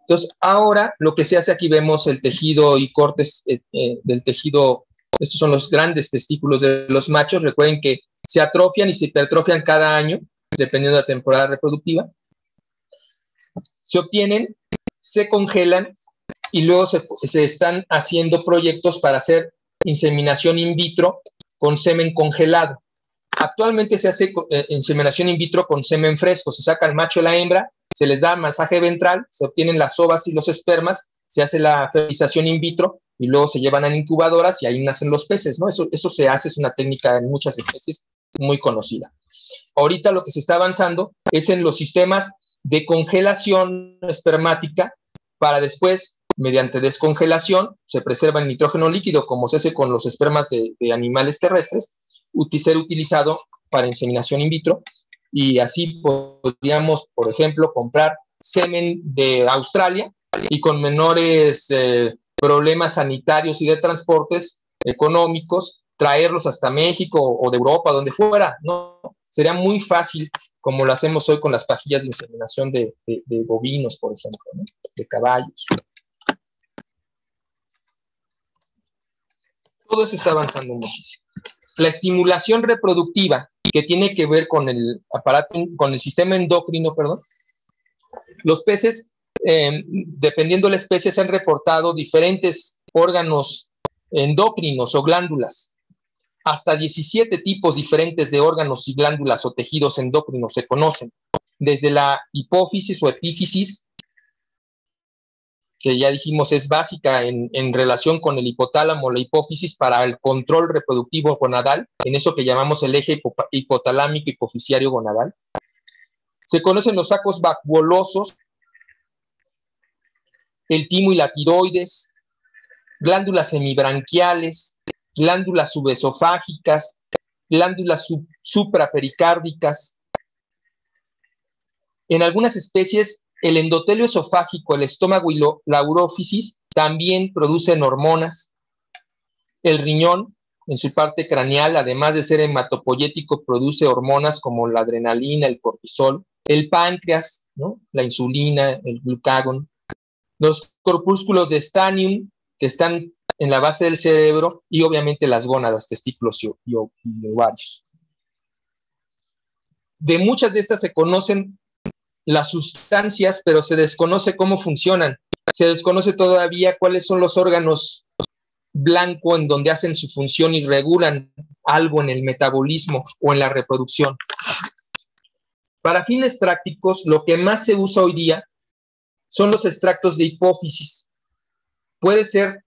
Entonces, ahora lo que se hace, aquí vemos el tejido y cortes del tejido. Estos son los grandes testículos de los machos. Recuerden que se atrofian y se hipertrofian cada año, dependiendo de la temporada reproductiva. Se obtienen, se congelan, y luego se están haciendo proyectos para hacer inseminación in vitro con semen congelado. Actualmente se hace inseminación in vitro con semen fresco. Se saca el macho y la hembra, se les da masaje ventral, se obtienen las ovas y los espermas, se hace la fertilización in vitro y luego se llevan a incubadoras y ahí nacen los peces, ¿no? Eso se hace, es una técnica en muchas especies muy conocida. Ahorita lo que se está avanzando es en los sistemas de congelación espermática, para después, mediante descongelación, se preserva el nitrógeno líquido, como se hace con los espermas de animales terrestres, ser utilizado para inseminación in vitro, y así podríamos, por ejemplo, comprar semen de Australia y con menores problemas sanitarios y de transportes económicos, traerlos hasta México o de Europa, donde fuera, ¿no? Sería muy fácil, como lo hacemos hoy con las pajillas de inseminación de bovinos, por ejemplo, ¿no? De caballos. Todo eso está avanzando muchísimo. La estimulación reproductiva, que tiene que ver con el aparato, con el sistema endocrino, perdón. Los peces, dependiendo de la especie, se han reportado diferentes órganos endocrinos o glándulas. Hasta 17 tipos diferentes de órganos y glándulas o tejidos endocrinos se conocen, desde la hipófisis o epífisis, que ya dijimos es básica en relación con el hipotálamo, la hipófisis, para el control reproductivo gonadal, en eso que llamamos el eje hipotalámico hipofisiario gonadal. Se conocen los sacos vacuolosos, el timo y la tiroides, glándulas semibranquiales, glándulas subesofágicas, glándulas suprapericárdicas. En algunas especies, el endotelio esofágico, el estómago y la urófisis también producen hormonas. El riñón, en su parte craneal, además de ser hematopoyético, produce hormonas como la adrenalina, el cortisol. El páncreas, ¿no? La insulina, el glucagón. Los corpúsculos de Stanium, que están en la base del cerebro, y obviamente las gónadas, testículos y ovarios. De muchas de estas se conocen las sustancias, pero se desconoce cómo funcionan. se desconoce todavía cuáles son los órganos blanco en donde hacen su función y regulan algo en el metabolismo o en la reproducción. Para fines prácticos, lo que más se usa hoy día son los extractos de hipófisis. Puede ser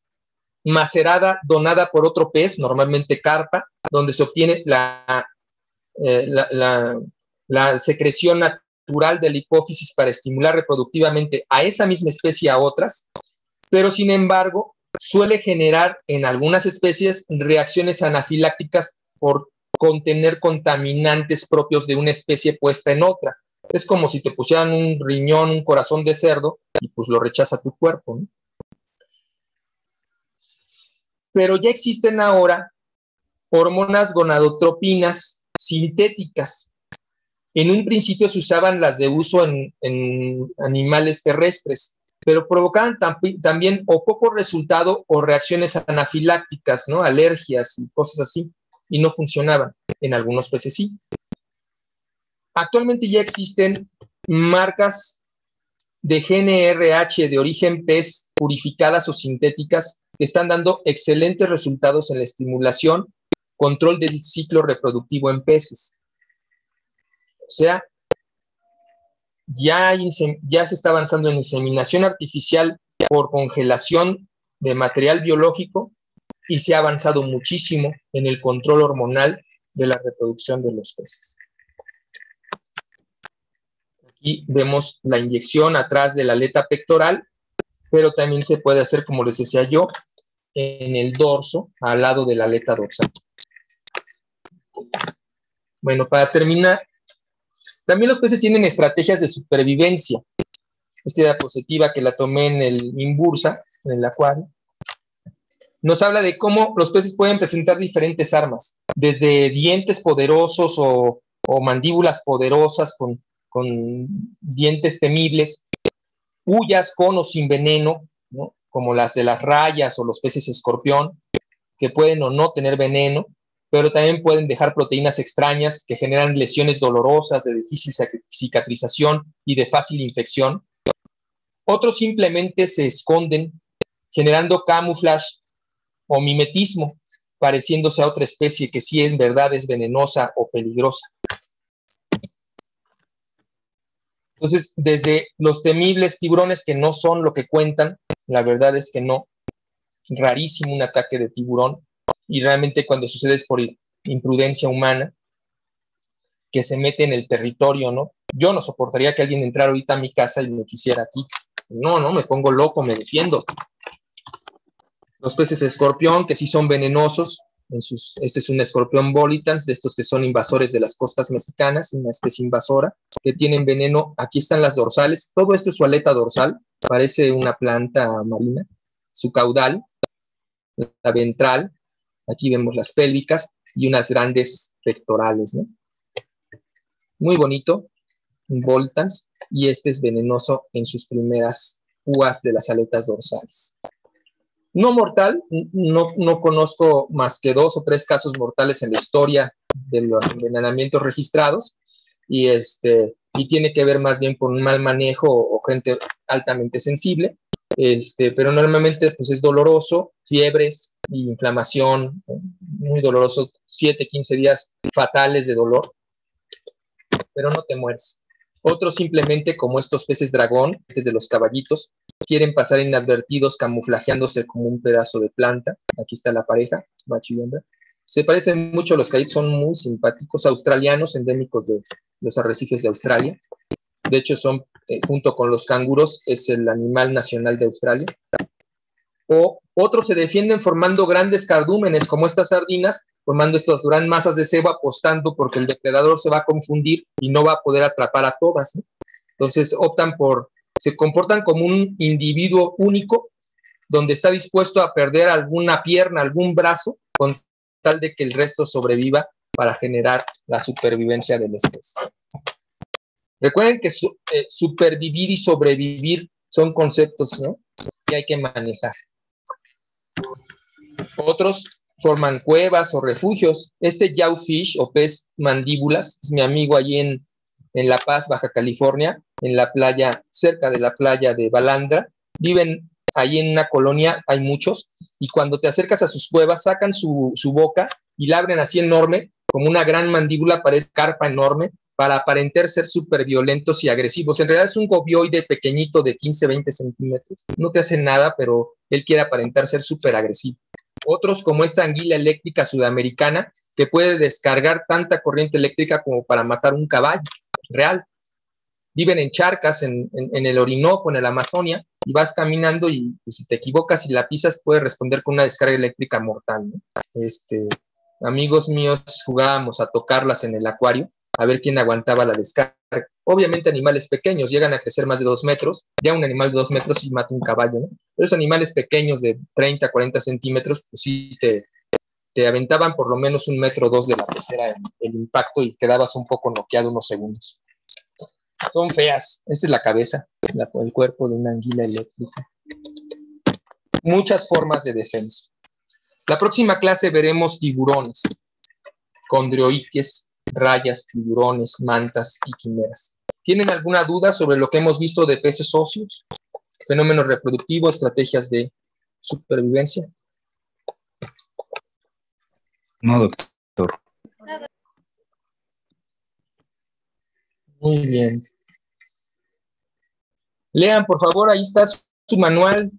macerada, donada por otro pez, normalmente carpa, donde se obtiene la secreción natural de la hipófisis para estimular reproductivamente a esa misma especie a otras, pero sin embargo suele generar en algunas especies reacciones anafilácticas por contener contaminantes propios de una especie puesta en otra. Es como si te pusieran un riñón, un corazón de cerdo y pues lo rechaza tu cuerpo, ¿no? Pero ya existen ahora hormonas gonadotropinas sintéticas. En un principio se usaban las de uso en animales terrestres, pero provocaban también o poco resultado o reacciones anafilácticas, ¿no? Alergias y cosas así, y no funcionaban. En algunos peces sí. Actualmente ya existen marcas de GNRH de origen pez purificadas o sintéticas que están dando excelentes resultados en la estimulación, control del ciclo reproductivo en peces. O sea, ya se está avanzando en inseminación artificial por congelación de material biológico y se ha avanzado muchísimo en el control hormonal de la reproducción de los peces. Aquí vemos la inyección atrás de la aleta pectoral, pero también se puede hacer, como les decía yo, en el dorso, al lado de la aleta dorsal. Bueno, para terminar, también los peces tienen estrategias de supervivencia. Esta diapositiva que la tomé en el Imbursa, en el acuario, nos habla de cómo los peces pueden presentar diferentes armas, desde dientes poderosos o mandíbulas poderosas con dientes temibles, puyas con o sin veneno, ¿no? Como las de las rayas o los peces escorpión, que pueden o no tener veneno, pero también pueden dejar proteínas extrañas que generan lesiones dolorosas, de difícil cicatrización y de fácil infección. Otros simplemente se esconden, generando camuflaje o mimetismo, pareciéndose a otra especie que sí en verdad es venenosa o peligrosa. Entonces, desde los temibles tiburones que no son lo que cuentan, la verdad es que no, rarísimo un ataque de tiburón, y realmente cuando sucede es por imprudencia humana, que se mete en el territorio, ¿no? Yo no soportaría que alguien entrara ahorita a mi casa y me quisiera aquí. No, me pongo loco, me defiendo. Los peces escorpión, que sí son venenosos, este es un escorpión volitans, de estos que son invasores de las costas mexicanas, una especie invasora, que tienen veneno. Aquí están las dorsales, todo esto es su aleta dorsal, parece una planta marina, su caudal, la ventral, aquí vemos las pélvicas y unas grandes pectorales, ¿no? Muy bonito, voltans, y este es venenoso en sus primeras púas de las aletas dorsales. No mortal, no conozco más que 2 o 3 casos mortales en la historia de los envenenamientos registrados, y tiene que ver más bien con un mal manejo o gente altamente sensible, pero normalmente pues es doloroso, fiebres y inflamación, muy doloroso, 7, 15 días fatales de dolor, pero no te mueres. Otros simplemente, como estos peces dragón, desde los caballitos, quieren pasar inadvertidos camuflajeándose como un pedazo de planta. Aquí está la pareja, macho y hembra. Se parecen mucho, los caballitos son muy simpáticos, australianos, endémicos de los arrecifes de Australia. De hecho, son, junto con los canguros, es el animal nacional de Australia. O otros se defienden formando grandes cardúmenes, como estas sardinas, formando estas gran masas de sebo, apostando porque el depredador se va a confundir y no va a poder atrapar a todas, ¿no? Entonces se comportan como un individuo único, donde está dispuesto a perder alguna pierna, algún brazo, con tal de que el resto sobreviva para generar la supervivencia de la especie. Recuerden que supervivir y sobrevivir son conceptos, ¿no?, que hay que manejar. Otros forman cuevas o refugios. Este jawfish o pez mandíbulas es mi amigo allí en La Paz, Baja California, en la playa, cerca de la playa de Balandra. viven ahí en una colonia, hay muchos, y cuando te acercas a sus cuevas, sacan su boca y la abren así enorme, como una gran mandíbula, parece carpa enorme, para aparentar ser súper violentos y agresivos. En realidad es un gobioide pequeñito de 15, 20 centímetros. No te hace nada, pero él quiere aparentar ser súper agresivo. Otros, como esta anguila eléctrica sudamericana, que puede descargar tanta corriente eléctrica como para matar un caballo real. Viven en charcas, en el Orinoco, en la Amazonia, y vas caminando y pues, si te equivocas y la pisas, puede responder con una descarga eléctrica mortal, ¿no? Amigos míos jugábamos a tocarlas en el acuario, a ver quién aguantaba la descarga. Obviamente animales pequeños, llegan a crecer más de 2 metros, ya un animal de 2 metros y mata un caballo, ¿no? Pero esos animales pequeños de 30, 40 centímetros, pues sí te aventaban por lo menos 1 metro o 2 de la pecera el impacto y quedabas un poco noqueado unos segundos. Son feas. Esta es la cabeza, el cuerpo de una anguila eléctrica. Muchas formas de defensa. La próxima clase veremos tiburones, condrioiques, rayas, tiburones, mantas y quimeras. ¿Tienen alguna duda sobre lo que hemos visto de peces óseos? Fenómenos reproductivos, estrategias de supervivencia. No, doctor. Muy bien. Lean, por favor, ahí está su manual,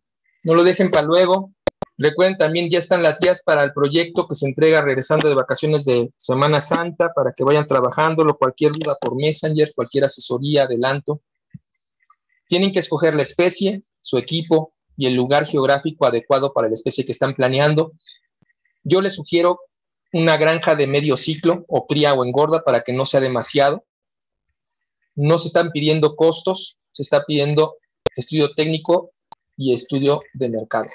no lo dejen para luego. Recuerden, también ya están las guías para el proyecto que se entrega regresando de vacaciones de Semana Santa, para que vayan trabajándolo. Cualquier duda por Messenger, cualquier asesoría, adelanto. Tienen que escoger la especie, su equipo y el lugar geográfico adecuado para la especie que están planeando. Yo les sugiero una granja de medio ciclo, o cría o engorda, para que no sea demasiado. No se están pidiendo costos, se está pidiendo estudio técnico y estudio de mercado.